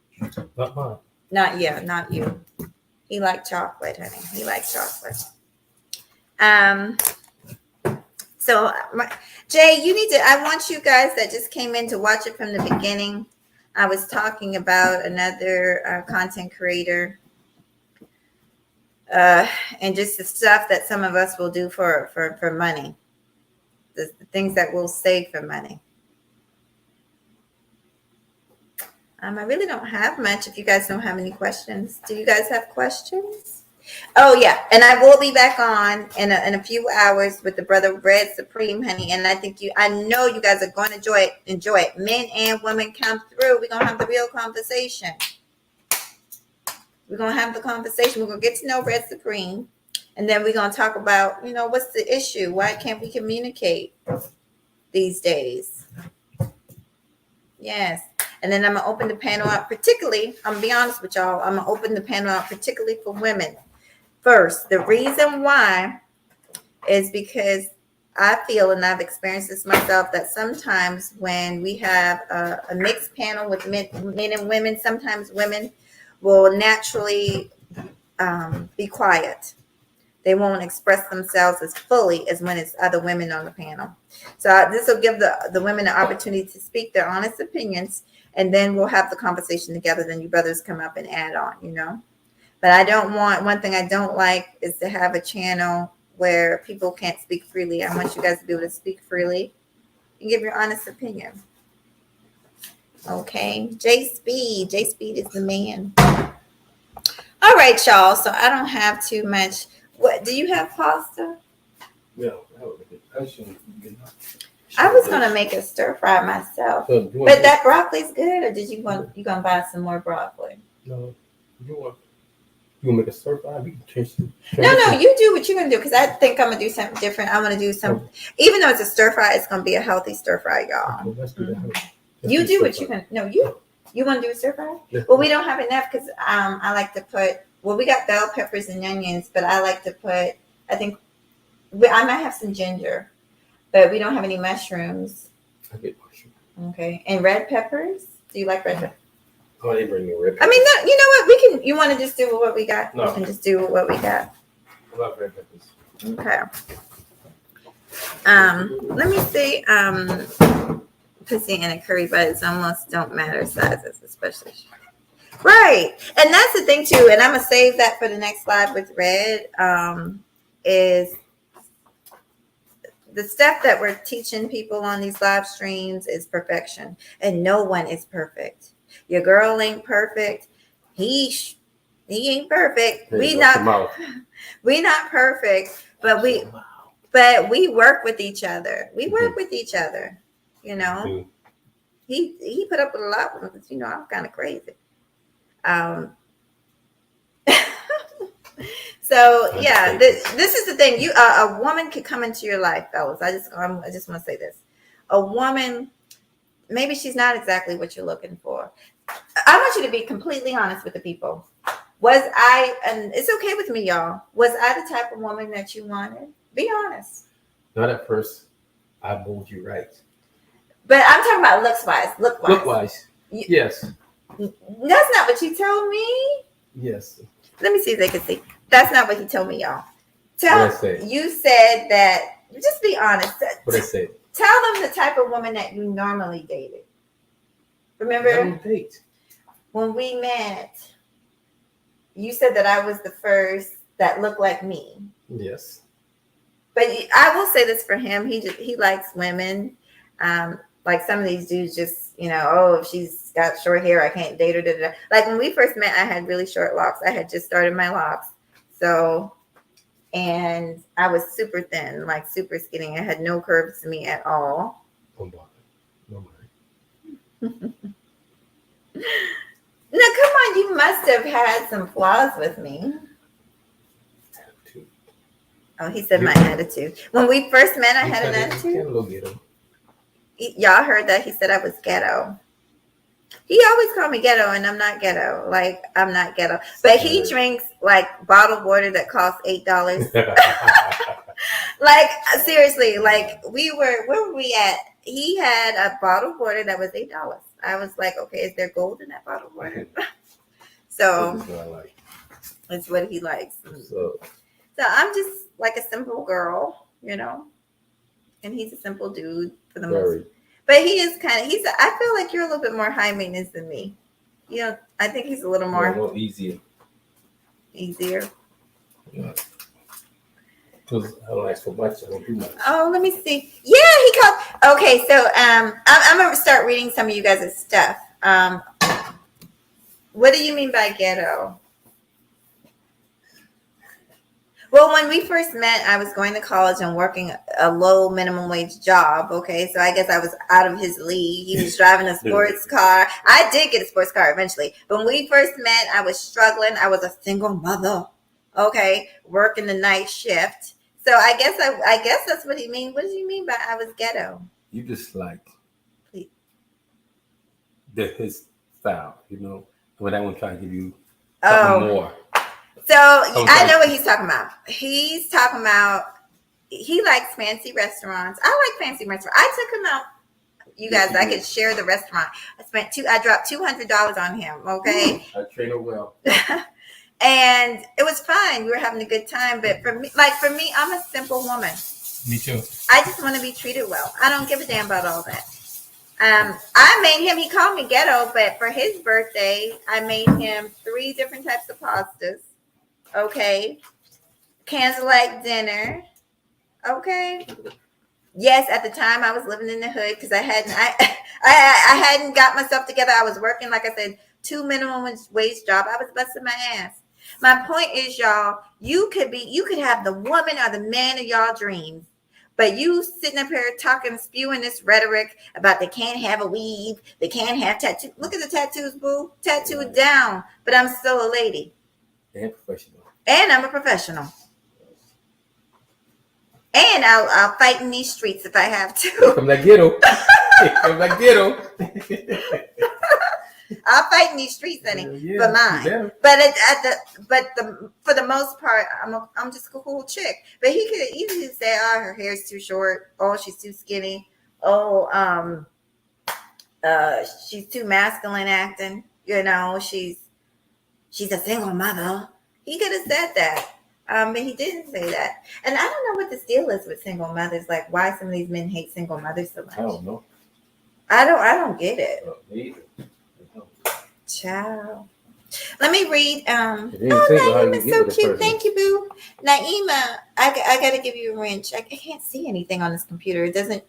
Not mine. Not you. He liked chocolate, honey. He liked chocolate. So Jay, I want you guys that just came in to watch it from the beginning. I was talking about another content creator and just the stuff that some of us will do for money, the things that we'll save for money. I really don't have much. If you guys don't have any questions, do you guys have questions? Oh yeah, and I will be back on in a few hours with the Brother Red Supreme, honey. And I know you guys are going to enjoy it. Men and women come through. We're gonna have the real conversation. We're going to have the conversation. We're going to get to know Red Supreme. And then we're going to talk about, what's the issue? Why can't we communicate these days? Yes. And then I'm going to open the panel up, particularly, I'm going to be honest with y'all, I'm going to open the panel up particularly for women. First, the reason why is because I feel, and I've experienced this myself, that sometimes when we have a mixed panel with men and women, sometimes women will naturally be quiet. They won't express themselves as fully as when it's other women on the panel. So this will give the women the opportunity to speak their honest opinions, and then we'll have the conversation together. Then you brothers come up and add on, But I don't want, one thing I don't like is to have a channel where people can't speak freely. I want you guys to be able to speak freely and give your honest opinion. Okay. J Speed is the man. All right, y'all. So I don't have too much. What do you have, pasta? Yeah, I was gonna make a stir fry myself, but that broccoli's good. Or you gonna buy some more broccoli? No, you gonna make a stir fry? We can change it. No, you do what you're gonna do, because I think I'm gonna do something different. I'm gonna do some, even though it's a stir fry, it's gonna be a healthy stir fry, y'all. Okay, let's do that. You do what you can. No, you want to do a stir fry? Yeah. Well, we don't have enough because I like to put. Well, we got bell peppers and onions, but I like to put. I think I might have some ginger, but we don't have any mushrooms. I get mushroom. Okay, and red peppers. Do you like red peppers? Oh, they bring me red peppers. I mean, no, you know what? We can. You want to just do what we got? No. We can just do what we got. I love red peppers. Okay. Let me see. Pussy in a curry, but it's almost don't matter sizes, especially. Right, and that's the thing too. And I'm gonna save that for the next live with Red. Is the stuff that we're teaching people on these live streams is perfection, and no one is perfect. Your girl ain't perfect. He ain't perfect. We not perfect, but we work with each other. We work with each other. He put up with a lot of us. I'm kind of crazy. So yeah, this is the thing. A woman could come into your life, fellas. I just want to say this. A woman, maybe she's not exactly what you're looking for. I want you to be completely honest with the people. And it's okay with me, y'all. Was I the type of woman that you wanted? Be honest. Not at first. I bowled you right. But I'm talking about looks-wise. Look-wise. Yes. That's not what you told me. Yes. Let me see if they can see. That's not what he told me, y'all. You said that. Just be honest. What I said. Tell them the type of woman that you normally dated. Remember? I don't date. When we met, you said that I was the first that looked like me. Yes. But I will say this for him. He likes women. Like some of these dudes just, if she's got short hair, I can't date her. Da, da, da. Like when we first met, I had really short locks. I had just started my locks. So, and I was super thin, like super skinny. I had no curves to me at all. No. Now, come on, you must have had some flaws with me. Attitude. Oh, he said my attitude. When we first met, I had an attitude. A little ghetto. Y'all heard that? He said I was ghetto. He always called me ghetto, and I'm not ghetto. Like, I'm not ghetto. But he drinks, like, bottled water that costs $8. Like, seriously, like, where were we at? He had a bottled water that was $8. I was like, okay, is there gold in that bottled water? So, it's what he likes. So I'm just like a simple girl, and he's a simple dude for the most. But he is I feel like you're a little bit more high maintenance than me. I think he's a little more easier. Easier. Yeah. Because I don't ask for much. I don't do much. Oh, let me see. Yeah, he called. Okay, so I'm gonna start reading some of you guys' stuff. What do you mean by ghetto? Well, when we first met, I was going to college and working a low minimum wage job. Okay, so I guess I was out of his league. He was driving a sports car. I did get a sports car eventually. But when we first met, I was struggling. I was a single mother. Okay, working the night shift. So I guess that's what he mean. What does he mean by I was ghetto? You just like Please. his style, you know. When that one trying to give you Oh. something more. So I know what he's talking about. He's talking about he likes fancy restaurants. I like fancy restaurants. I took him out. You guys, I could share the restaurant. I dropped $200 on him. Okay, I train her well. and it was fine. We were having a good time. But for me, I'm a simple woman. Me too. I just want to be treated well. I don't give a damn about all that. I made him. He called me ghetto, but for his birthday, I made him 3 different types of pastas. Okay, candlelight dinner. Okay. Yes, at the time I was living in the hood because I hadn't got myself together. I was working, like I said, 2 minimum wage job. I was busting my ass. My point is, y'all, you could have the woman or the man of y'all dreams, but you sitting up here talking, spewing this rhetoric about they can't have a weave, they can't have tattoos. Look at the tattoos, boo. Tattooed down, but I'm still a lady. And professional. And I'm a professional. And I'll fight in these streets if I have to. Come like ghetto. Come like ghetto. I'll fight in these streets, honey, for mine. But for the most part, I'm just a cool chick. But he could easily say, "Oh, her hair's too short. Oh, she's too skinny. Oh, she's too masculine acting. You know, she's a single mother." He could have said that. But he didn't say that. And I don't know what the deal is with single mothers. Like, why some of these men hate single mothers so much. I don't know. I don't get it. Me either. Ciao. Let me read. Naima's so cute. Thank you, boo. Naima, I got to give you a wrench. I can't see anything on this computer. It doesn't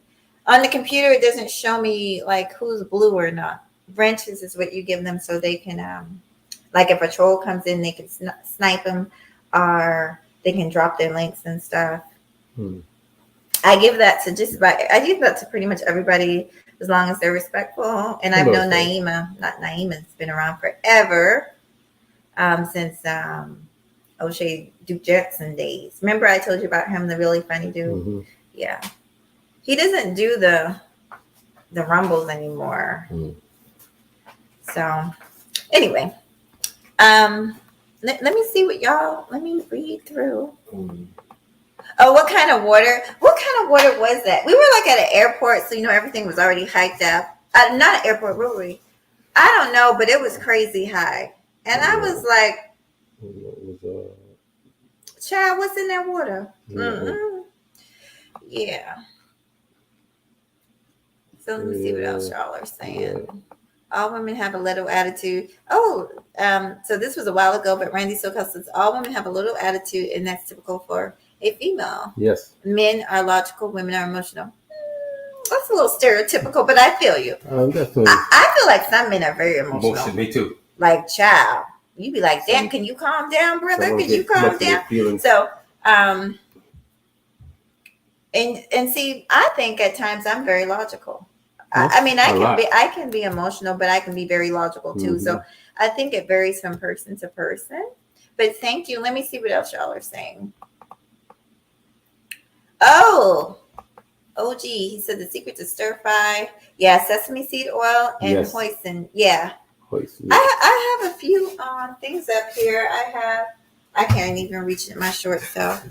show me like who's blue or not. Wrenches is what you give them so they can, like if a troll comes in, they can snipe them. Or they can drop their links and stuff. I give that to pretty much everybody as long as they're respectful. And I've known Naima. Naima's been around forever. Since O'Shea Duke Jackson days. Remember I told you about him, the really funny dude? Mm-hmm. Yeah. He doesn't do the rumbles anymore. So anyway. Let me see let me read through. Oh, what kind of water was that? We were like at an airport, so everything was already hiked up. Not an airport, where were we? I don't know, but it was crazy high. And I was like, child, what's in that water? Yeah. So let me see what else y'all are saying. All women have a little attitude. Oh, so this was a while ago, but Randy Sokal says all women have a little attitude, and that's typical for a female. Yes. Men are logical, women are emotional. That's a little stereotypical, but I feel you. Definitely. I feel like some men are very emotional. Me too. Like, child, you be like, damn, can you calm down, brother? Can you calm down? So, and see, I think at times I'm very logical. I can be emotional, but I can be very logical too. Mm-hmm. So I think it varies from person to person. But thank you. Let me see what else y'all are saying. OG, he said the secret to stir fry. Yeah, sesame seed oil and hoisin. Yeah. Hoisin. I have a few things up here. I can't even reach it in my short self.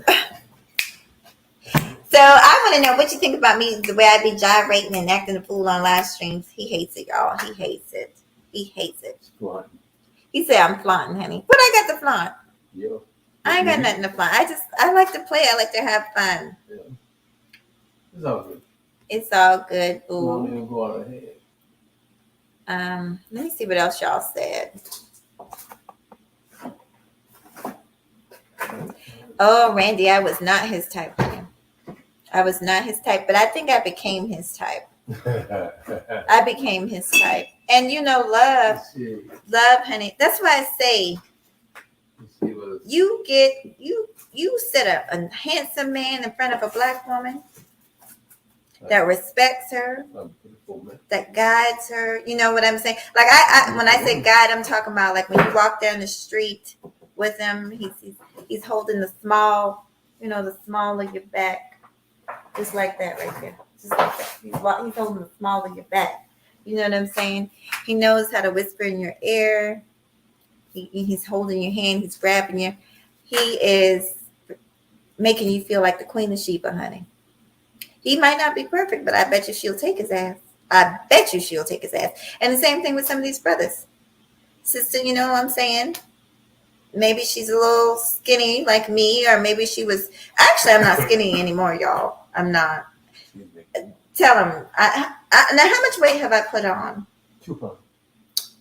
So I want to know what you think about me, the way I be gyrating and acting a fool on live streams. He hates it, y'all. He hates it. Flaunt. He said I'm flaunting, honey. What I got to flaunt? Yeah. I ain't got nothing to flaunt. I like to play. I like to have fun. Yeah. It's all good. It's all good, boo. Don't even go out ahead. Let me see what else y'all said. Oh, Randy, I was not his type. I was not his type, but I think I became his type. I became his type. And love, honey. That's why I say, you set up a handsome man in front of a black woman that respects her, that guides her. You know what I'm saying? Like I when I say guide, I'm talking about like when you walk down the street with him, he's holding the small, the small of your back, just like that right there, just like that. He's holding the small of your back. You know what I'm saying? He knows how to whisper in your ear. He's holding your hand. He's grabbing you. He is making you feel like the queen of Sheba, honey. He might not be perfect, but I bet you she'll take his ass. I bet you she'll take his ass. And the same thing with some of these brothers. Sister, you know what I'm saying? Maybe she's a little skinny like me, or maybe she was. Actually, I'm not skinny anymore, y'all. I'm not. Tell him. Now, how much weight have I put on? 2 pounds.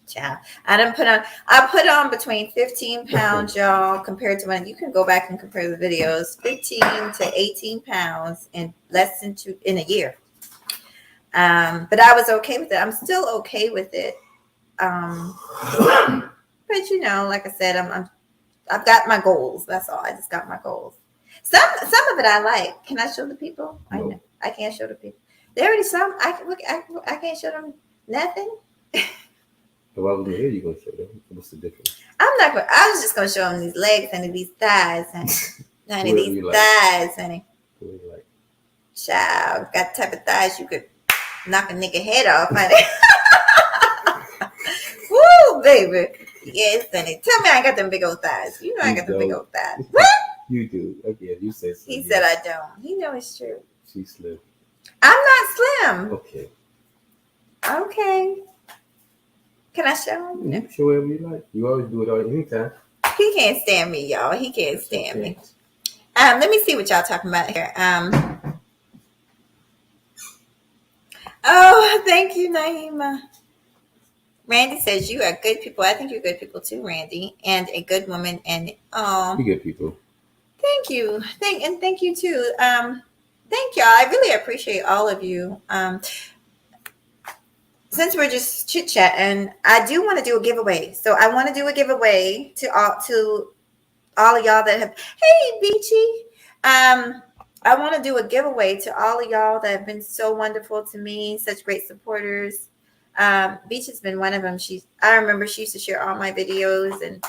Child, I put on between 15 pounds, y'all, compared to when you can go back and compare the videos, 15 to 18 pounds in less than in a year. But I was okay with it. I'm still okay with it. But like I said, I've got my goals. That's all. I just got my goals. Some of it I like. Can I show the people? No. I know I can't show the people. There already some. I can't show them nothing. If I was here, you gonna show them. What's the difference? I'm not going. I was just gonna show them these legs, honey, these thighs, honey, honey, these thighs, honey. What do you like? Child, got the type of thighs you could knock a nigga head off, honey. Woo, baby. Yes, honey. Tell me I got them big old thighs. You know I got them big old thighs. What? You do. Okay, you said so. He said I don't. He know it's true. She's slim. I'm not slim. Okay. Okay. Can I show him? You can show whatever you like. You always do it all anytime. He can't stand me, y'all. He can't stand me. Let me see what y'all talking about here. Oh, thank you, Naima. Randy says you are good people. I think you're good people too, Randy, and a good woman. And You good people. Thank you. Thank you too. Thank y'all. I really appreciate all of you. Since we're just chit chatting, I do want to do a giveaway. So I want to do a giveaway to all of y'all that have. Hey, Beachy. I want to do a giveaway to all of y'all that have been so wonderful to me, such great supporters. Beach has been one of them. I remember she used to share all my videos, and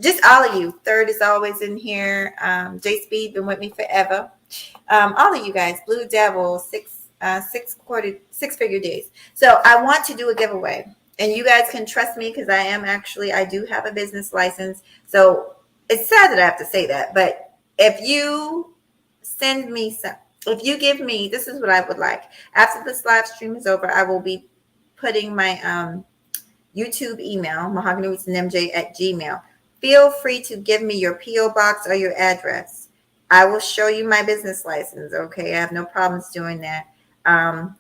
just all of you. Third is always in here. J Speed been with me forever. All of you guys, Blue Devil, six-figure days. So I want to do a giveaway, and you guys can trust me because I do have a business license. So it's sad that I have to say that, but if you send me if you give me, this is what I would like. After this live stream is over, I will be putting my YouTube email, mahoganyrootsandmj@gmail. Feel free to give me your P.O. box or your address. I will show you my business license, okay? I have no problems doing that.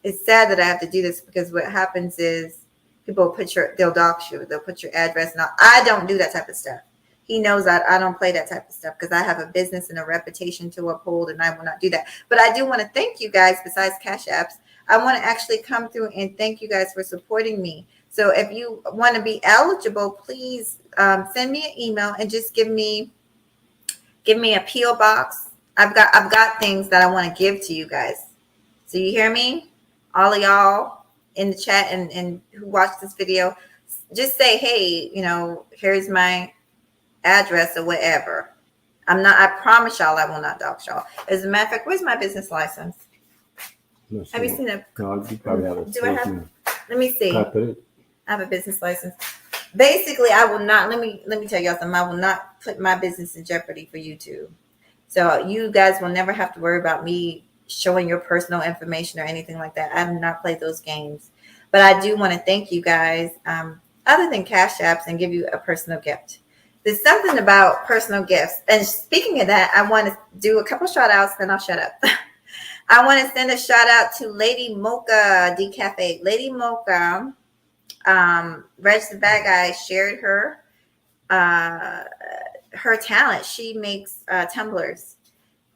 It's sad that I have to do this because what happens is people they'll dox you. They'll put your address. Now, I don't do that type of stuff. He knows that I don't play that type of stuff because I have a business and a reputation to uphold, and I will not do that. But I do want to thank you guys, besides Cash Apps. I want to actually come through and thank you guys for supporting me. So if you want to be eligible, please send me an email and just give me a P.O. box. I've got things that I want to give to you guys. So you hear me? All of y'all in the chat and who watched this video, just say, hey, here's my address or whatever. I promise y'all I will not dox y'all. As a matter of fact, where's my business license? No, have you seen it? No, you probably have it. Do I have? Let me see. I have a business license. Basically, I will not. Let me tell y'all something. I will not put my business in jeopardy for YouTube. So you guys will never have to worry about me showing your personal information or anything like that. I have not played those games. But I do want to thank you guys, other than Cash Apps, and give you a personal gift. There's something about personal gifts. And speaking of that, I want to do a couple shout outs, then I'll shut up. I want to send a shout out to Lady Mocha Decafe. Lady Mocha, Reg the Bad Guy shared her talent. She makes tumblers,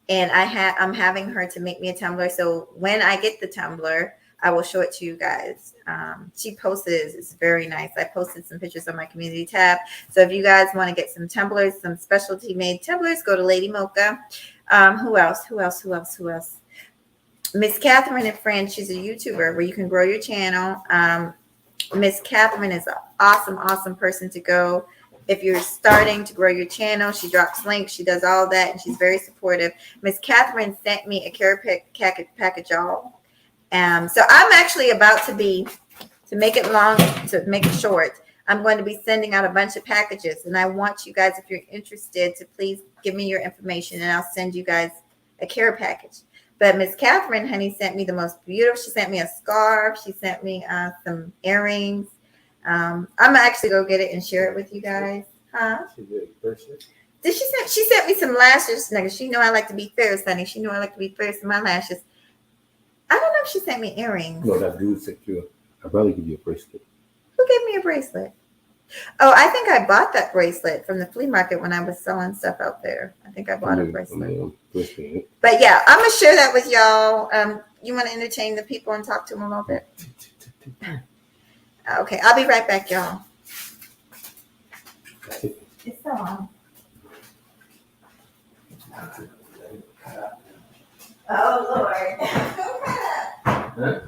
and I'm having her to make me a tumbler. So when I get the tumbler, I will show it to you guys. She posted it. It's very nice. I posted some pictures on my community tab. So if you guys want to get some tumblers, some specialty made tumblers, go to Lady Mocha. Who else? Miss Catherine and Friends. She's a YouTuber where you can grow your channel. Miss Catherine is an awesome person to go. If you're starting to grow your channel, she drops links. She does all that, and she's very supportive. Miss Catherine sent me a care package, y'all. So I'm actually about to make it short, I'm going to be sending out a bunch of packages. And I want you guys, if you're interested, to please give me your information, and I'll send you guys a care package. But Miss Catherine, honey, sent me the most beautiful. She sent me a scarf. She sent me some earrings. I'm actually go get it and share it with you guys. Huh? Did she sent me some lashes? Nigga, she know I like to be fierce, honey. She know I like to be fierce in my lashes. I don't know if she sent me earrings. No, that dude sent you. I'd rather give you a bracelet. Who gave me a bracelet? Oh, I think I bought that bracelet from the flea market when I was selling stuff out there. I think I bought a bracelet. But yeah, I'm gonna share that with y'all. You want to entertain the people and talk to them a little bit? Okay, I'll be right back, y'all. It's so long. Oh Lord. Huh?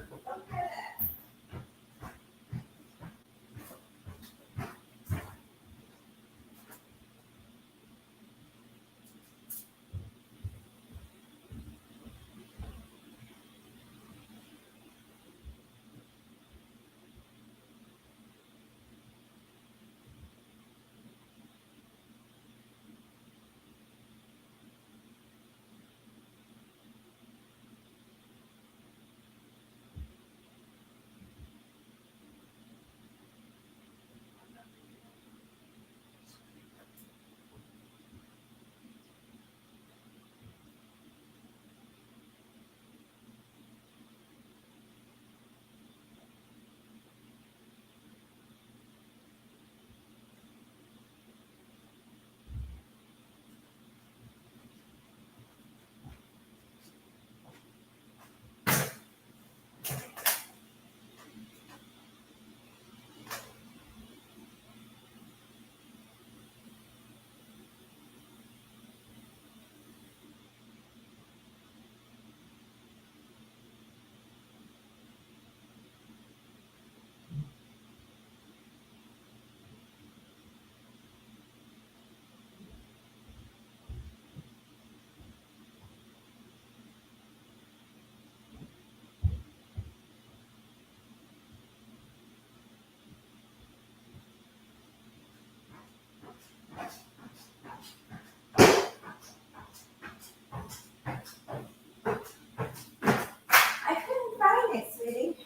I couldn't find it, sweetie.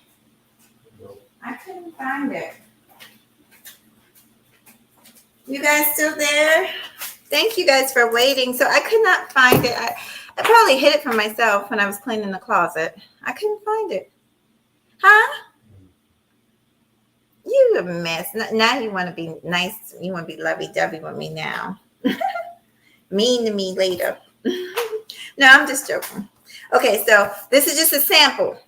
I couldn't find it. You guys still there? Thank you guys for waiting. So I could not find it. I probably hid it from myself when I was cleaning the closet. I couldn't find it. Huh? You a mess. Now you want to be nice. You want to be lovey-dovey with me now. Mean to me later. No, I'm just joking. Okay, so this is just a sample.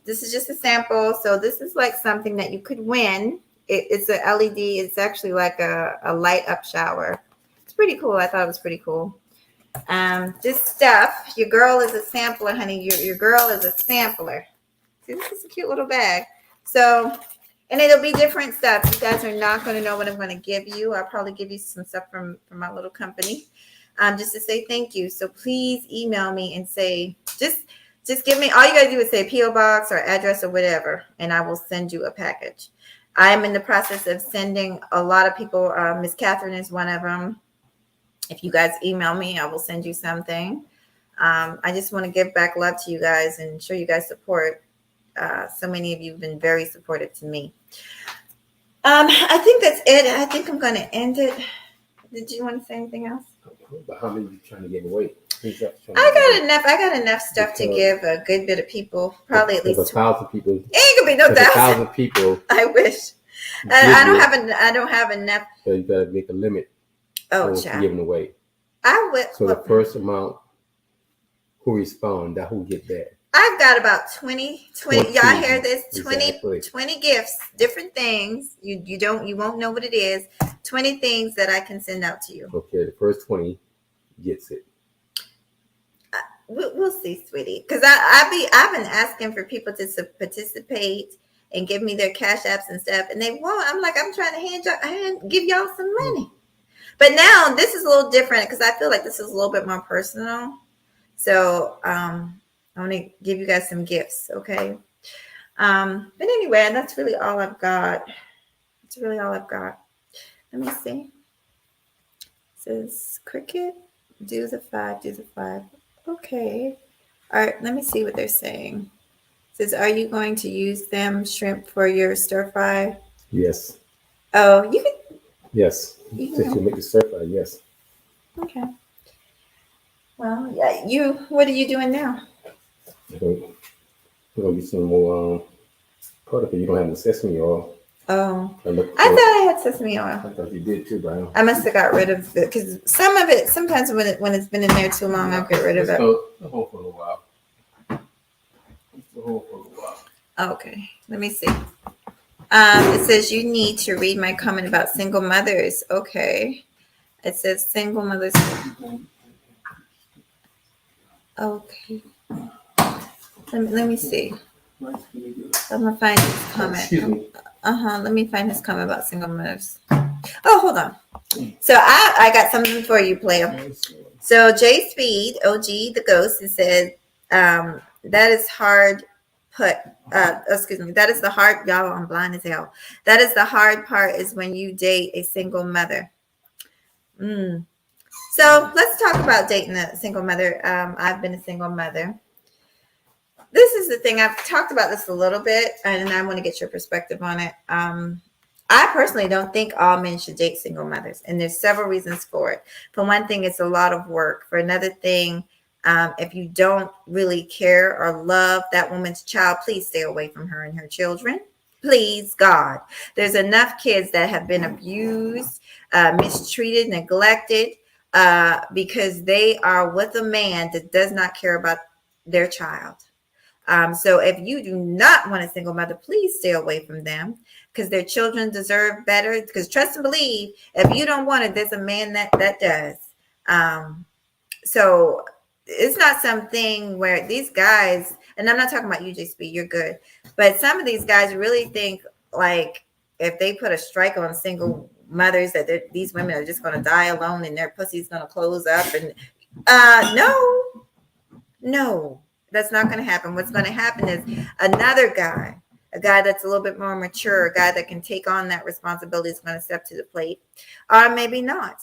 So this is like something that you could win. It's a LED. It's actually like a light up shower. It's pretty cool. I thought it was pretty cool. This stuff, your girl is a sampler, honey. Your girl is a sampler. See, this is a cute little bag. So, and it'll be different stuff. You guys are not going to know what I'm going to give you. I'll probably give you some stuff from my little company, just to say thank you. So please email me and say, just give me, all you got to do is say P.O. box or address or whatever, and I will send you a package. I am in the process of sending a lot of people. Miss Catherine is one of them. If you guys email me, I will send you something. I just want to give back love to you guys and show you guys support. So many of you have been very supportive to me. I think that's it. I think I'm going to end it. Did you want to say anything else? But how many are you trying to give away? I got enough stuff to give a good bit of people. Probably at least 1,000 people. It ain't gonna be no 1,000 people. I wish. I don't have enough. So you gotta make a limit. Oh, for giving away. I would. So the first amount who respond, that who get that. I've got about 20. Y'all hear this? 20, Exactly. 20 gifts, different things. You won't know what it is. 20 things that I can send out to you. Okay, the first 20 gets it. We'll see, sweetie. Because I've been asking for people to participate and give me their cash apps and stuff, and they won't. I'm like, I'm trying to give y'all some money. But now this is a little different because I feel like this is a little bit more personal. So I want to give you guys some gifts, okay? But anyway, that's really all I've got. That's really all I've got. Let me see. It says cricket, do the 5, do the 5. Okay. All right, let me see what they're saying. It says, are you going to use them shrimp for your stir fry? Yes. Oh, you can. Yes. You Since you make the stir fry, yes. Okay. Well, yeah. What are you doing now? We're gonna get some more product. You don't have the sesame oil. Oh, I thought I had sesame oil. I thought you did too, Brian. I must have got rid of it because some of it. Sometimes when it's been in there too long, I'll get rid of it. Hold for a little while. Hold for a little while. Okay, let me see. It says you need to read my comment about single mothers. Okay, it says single mothers. Okay, let me see. I'm gonna find his comment. Excuse me. Let me find his comment about single mothers. Oh, hold on. So I got something for you, player. So J Speed, OG the Ghost, it said that is hard excuse me, that is the hard, y'all, I'm blind as hell. That is the hard part is when you date a single mother. So let's talk about dating a single mother. I've been a single mother. This is the thing. I've talked about this a little bit, and I want to get your perspective on it. I personally don't think all men should date single mothers, and there's several reasons for it. For one thing, it's a lot of work. For another thing, if you don't really care or love that woman's child, please stay away from her and her children. Please, God. There's enough kids that have been abused, mistreated, neglected, because they are with a man that does not care about their child. So if you do not want a single mother, please stay away from them because their children deserve better. Because trust and believe, if you don't want it, there's a man that does. So it's not something where these guys, and I'm not talking about you, JSP, you're good. But some of these guys really think like if they put a strike on single mothers that these women are just going to die alone and their pussy's going to close up. And no. That's not going to happen. What's going to happen is another guy, a guy that's a little bit more mature, a guy that can take on that responsibility is going to step to the plate, or maybe not.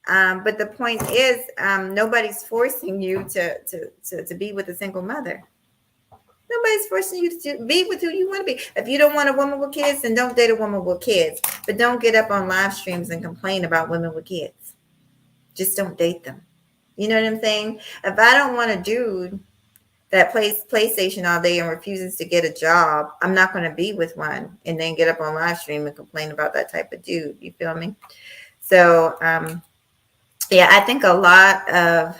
But the point is, nobody's forcing you to be with a single mother. Nobody's forcing you to be with who you want to be. If you don't want a woman with kids, then don't date a woman with kids. But don't get up on live streams and complain about women with kids. Just don't date them. You know what I'm saying? If I don't want a dude that plays PlayStation all day and refuses to get a job, I'm not going to be with one and then get up on live stream and complain about that type of dude. You feel me? So, I think a lot of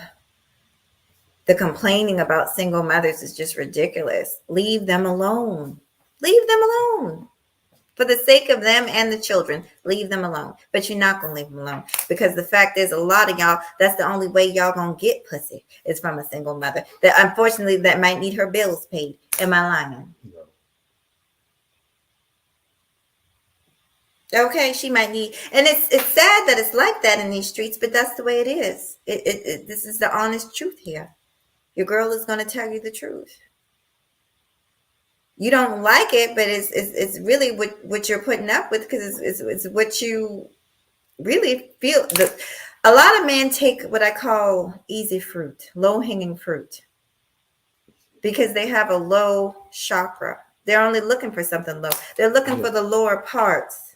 the complaining about single mothers is just ridiculous. Leave them alone. Leave them alone. For the sake of them and the children, leave them alone. But you're not going to leave them alone. Because the fact is, a lot of y'all, that's the only way y'all going to get pussy is from a single mother. That unfortunately, that might need her bills paid. Am I lying? No. Okay, she might need. And it's sad that it's like that in these streets, but that's the way it is. This is the honest truth here. Your girl is going to tell you the truth. You don't like it, but it's really what you're putting up with because it's what you really feel. A lot of men take what I call easy fruit, low-hanging fruit, because they have a low chakra. They're only looking for something low. They're looking for the lower parts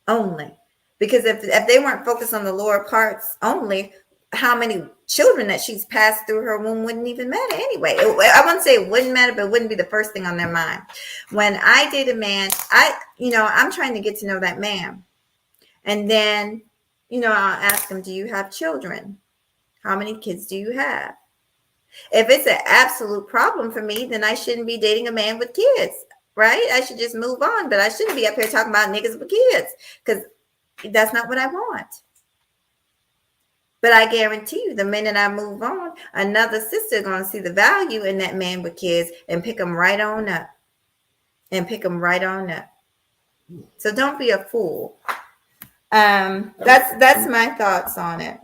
only. Because if they weren't focused on the lower parts only, how many children that she's passed through her womb wouldn't even matter anyway. I wouldn't say it wouldn't matter, but it wouldn't be the first thing on their mind. When I date a man, I'm trying to get to know that man. And then, I'll ask him, do you have children? How many kids do you have? If it's an absolute problem for me, then I shouldn't be dating a man with kids, right? I should just move on, but I shouldn't be up here talking about niggas with kids because that's not what I want. But I guarantee you, the minute I move on, another sister going to see the value in that man with kids and pick them right on up. So don't be a fool. That's my thoughts on it.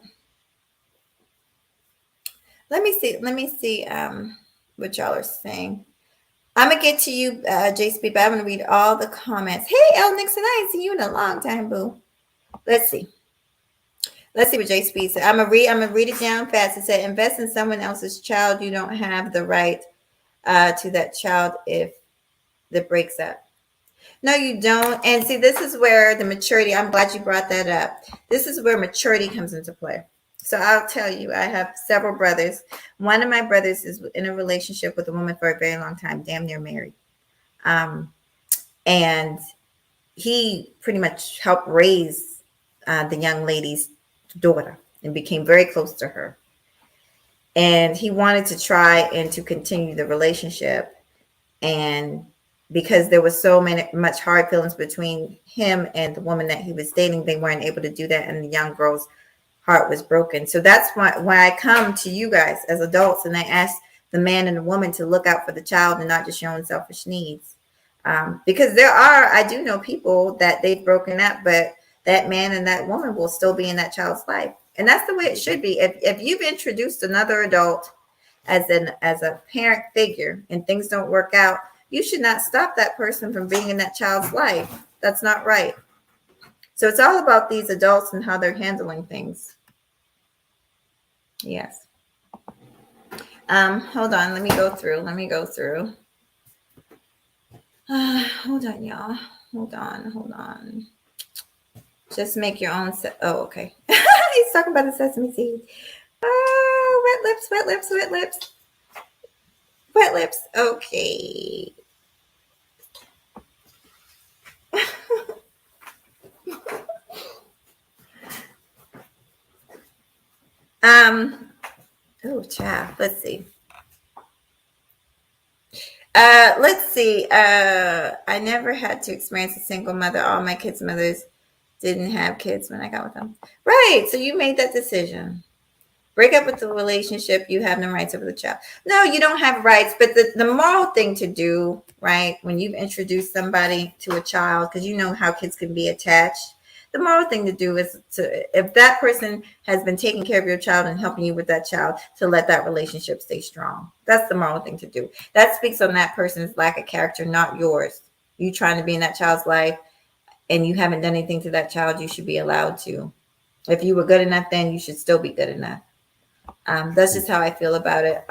Let me see what y'all are saying. I'm gonna get to you, JSP, but I'm gonna read all the comments. Hey, El Nixon, I ain't seen you in a long time, boo. Let's see what JSP said. I'm gonna read it down fast. It said, invest in someone else's child. You don't have the right to that child if it breaks up. No, you don't. And see, this is where the maturity, I'm glad you brought that up. This is where maturity comes into play. So I'll tell you, I have several brothers. One of my brothers is in a relationship with a woman for a very long time, damn near married. And he pretty much helped raise the young lady's daughter and became very close to her. And he wanted to try and to continue the relationship. And because there was so much hard feelings between him and the woman that he was dating, they weren't able to do that. And the young girl's heart was broken. So that's why I come to you guys as adults and I ask the man and the woman to look out for the child and not just your own selfish needs. Because I do know people that they've broken up, but that man and that woman will still be in that child's life. And that's the way it should be. If you've introduced another adult as a parent figure and things don't work out, you should not stop that person from being in that child's life. That's not right. So it's all about these adults and how they're handling things. Yes. Hold on. Let me go through. Hold on, y'all. Hold on. Just make your own. Oh, okay. He's talking about the sesame seeds. Oh, wet lips. Okay. Oh, child. Let's see. I never had to experience a single mother. All my kids' mothers didn't have kids when I got with them. Right. So you made that decision. Break up with the relationship. You have no rights over the child. No, you don't have rights. But the moral thing to do, right, when you've introduced somebody to a child, because you know how kids can be attached, the moral thing to do is if that person has been taking care of your child and helping you with that child, to let that relationship stay strong. That's the moral thing to do. That speaks on that person's lack of character, not yours. You trying to be in that child's life and you haven't done anything to that child, you should be allowed to. If you were good enough then, you should still be good enough. That's just how I feel about it.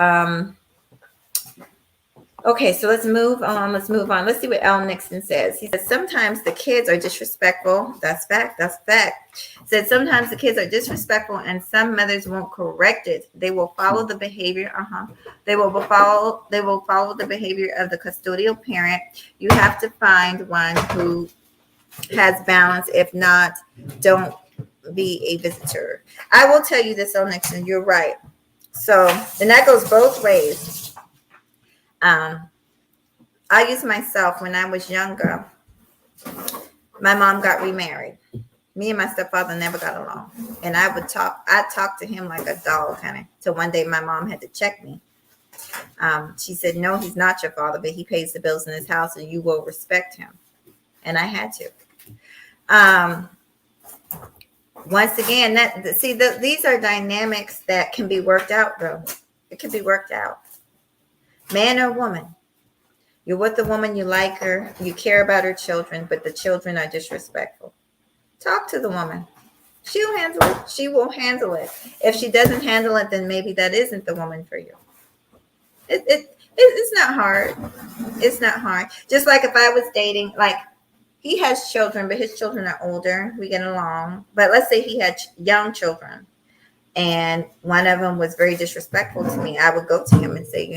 Okay, so let's move on. Let's see what Al Nixon says. He says, sometimes the kids are disrespectful. That's fact. Said sometimes the kids are disrespectful and some mothers won't correct it. They will follow the behavior. They will follow the behavior of the custodial parent. You have to find one who has balance. If not, don't be a visitor. I will tell you this, Al Nixon, you're right. So, and that goes both ways. I use myself when I was younger. My mom got remarried. Me and my stepfather never got along. And I talked to him like a dog, kind of. Till one day my mom had to check me. She said, no, he's not your father, but he pays the bills in his house and you will respect him. And I had to. Once again, these are dynamics that can be worked out, though. It can be worked out. Man or woman. You're with the woman, you like her, you care about her children, but the children are disrespectful. Talk to the woman. She'll handle it. She will handle it. If she doesn't handle it, then maybe that isn't the woman for you. It's not hard. It's not hard. Just like if I was dating, like he has children, but his children are older. We get along. But let's say he had young children. And one of them was very disrespectful to me. I would go to him and say,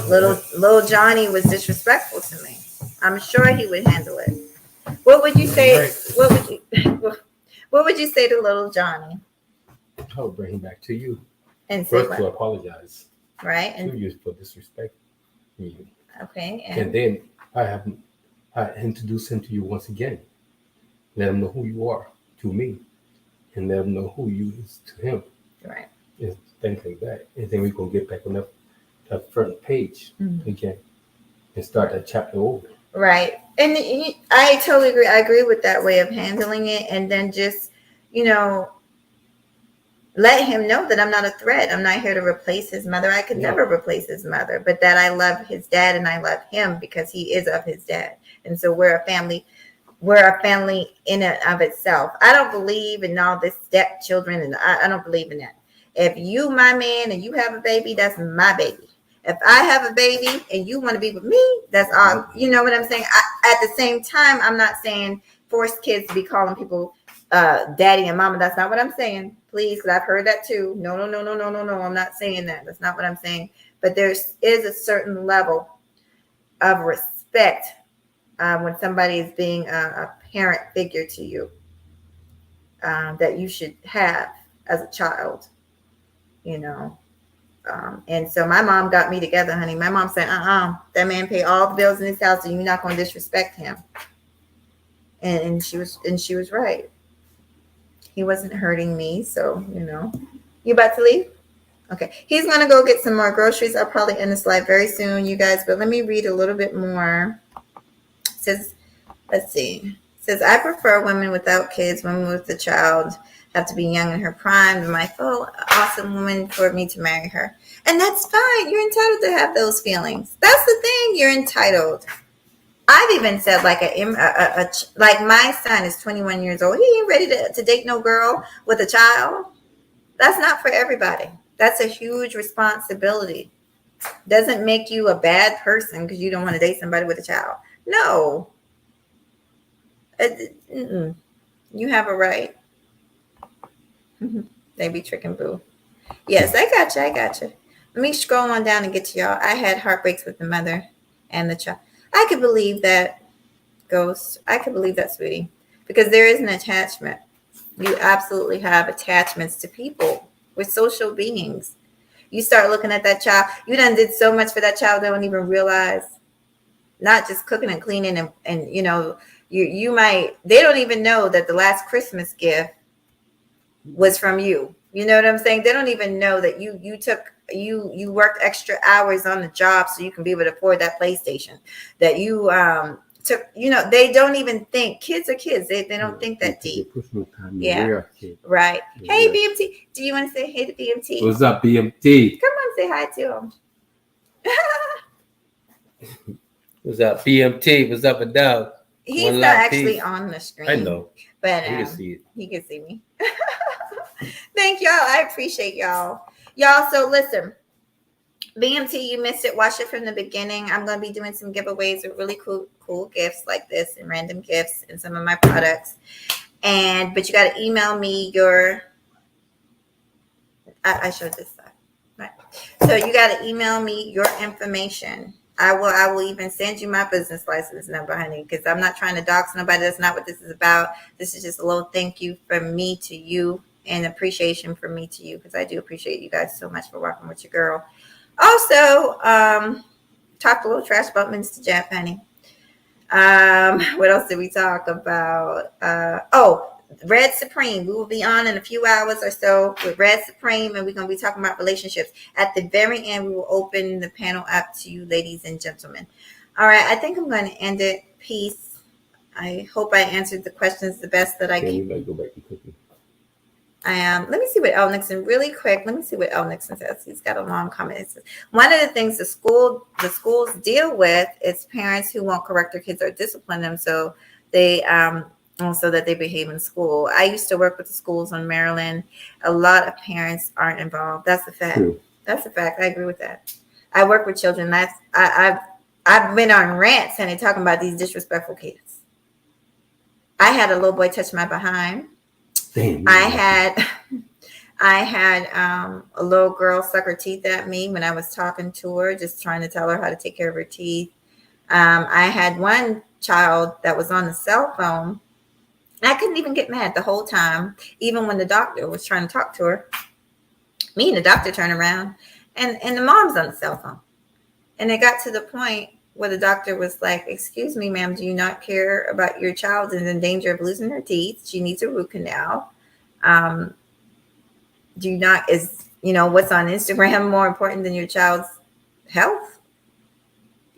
little Johnny was disrespectful to me. I'm sure he would handle it. What would you say? Right. What would you say to little Johnny? I would bring him back to you. And say first to apologize. right? 2 years for disrespect you. Okay, And then I introduce him to you once again. Let him know who you are to me, and let him know who you is to him. right. And things like that. And then we're gonna get back on that front page again and start that chapter over. Right. And I totally agree. I agree with that way of handling it. And then just, let him know that I'm not a threat. I'm not here to replace his mother. I could never replace his mother, but that I love his dad and I love him because he is of his dad. And so we're a family. We're a family in and of itself. I don't believe in all this stepchildren, and I don't believe in that. If you my man and you have a baby, that's my baby. If I have a baby and you want to be with me, that's all. You know what I'm saying? At the same time, I'm not saying force kids to be calling people daddy and mama. That's not what I'm saying. Please, because I've heard that too. No. I'm not saying that. That's not what I'm saying. But there is a certain level of respect when somebody is being a parent figure to you that you should have as a child, and so my mom got me together, honey. My mom said, that man paid all the bills in his house, and you're not going to disrespect him. And she was right. He wasn't hurting me, so You about to leave? Okay. He's going to go get some more groceries. I'll probably end this live very soon, you guys, but let me read a little bit more. It says, let's see. It says, I prefer women without kids. Women with a child have to be young in her prime. And my full awesome woman for me to marry her. And that's fine. You're entitled to have those feelings. That's the thing. You're entitled. I've even said like like my son is 21 years old. He ain't ready to date no girl with a child. That's not for everybody. That's a huge responsibility. Doesn't make you a bad person because you don't want to date somebody with a child. No. You have a right. They be tricking boo. Yes, I got you. Let me scroll on down and get to y'all. I had heartbreaks with the mother and the child. I could believe that, Ghost. I could believe that, sweetie. Because there is an attachment. You absolutely have attachments to people. We're social beings. You start looking at that child. You done did so much for that child they don't even realize. Not just cooking and cleaning and you might, they don't even know that the last Christmas gift was from you. You know what I'm saying? They don't even know that you worked extra hours on the job so you can be able to afford that PlayStation. That you took, they don't even think. Kids are kids. They don't think that deep. Yeah. Right. Hey, BMT. Do you want to say hey to BMT? What's up, BMT? Come on, say hi to him. What's up, BMT? What's up and down? He's not actually on the screen. I know. But he can see it. He can see me. Thank y'all. I appreciate y'all. So listen, BMT, you missed it. Watch it from the beginning. I'm going to be doing some giveaways with really cool gifts like this and random gifts and some of my products. But you got to email me your. I showed this side. Right. So you got to email me your information. I will even send you my business license number, honey, because I'm not trying to dox nobody. That's not what this is about. This is just a little thank you from me to you and appreciation from me to you, because I do appreciate you guys so much for working with your girl. Also, talked a little trash about Mr. Jeff, honey. What else did we talk about? Red Supreme. We will be on in a few hours or so with Red Supreme, and we're going to be talking about relationships. At the very end, we will open the panel up to you, ladies and gentlemen. All right, I think I'm going to end it. Peace. I hope I answered the questions the best that I can. You might go back to cooking. I am. Let me see what El Nixon really quick. Let me see what El Nixon says. He's got a long comment. It says, one of the things the schools deal with is parents who won't correct their kids or discipline them, so that they behave in school. I used to work with the schools in Maryland. A lot of parents aren't involved. That's a fact. True. That's a fact. I agree with that. I work with children. I've been on rants and they're talking about these disrespectful kids. I had a little boy touch my behind. Damn, I had a little girl suck her teeth at me when I was talking to her, just trying to tell her how to take care of her teeth. I had one child that was on the cell phone. I couldn't even get mad the whole time, even when the doctor was trying to talk to her. Me and the doctor turned around and the mom's on the cell phone. And it got to the point where the doctor was like, excuse me, ma'am, do you not care about your child is in danger of losing her teeth? She needs a root canal. Do you not, is, what's on Instagram more important than your child's health?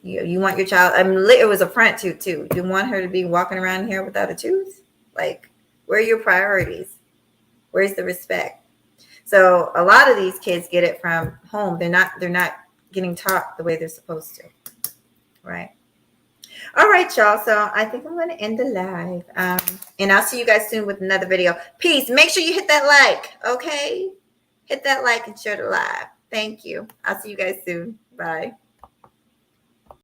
You want your child, it was a front tooth too. You want her to be walking around here without a tooth? Like, where are your priorities? Where's the respect? So a lot of these kids get it from home. They're not getting taught the way they're supposed to. Right. All right, y'all. So I think I'm going to end the live. And I'll see you guys soon with another video. Peace. Make sure you hit that like. Okay. Hit that like and share the live. Thank you. I'll see you guys soon. Bye.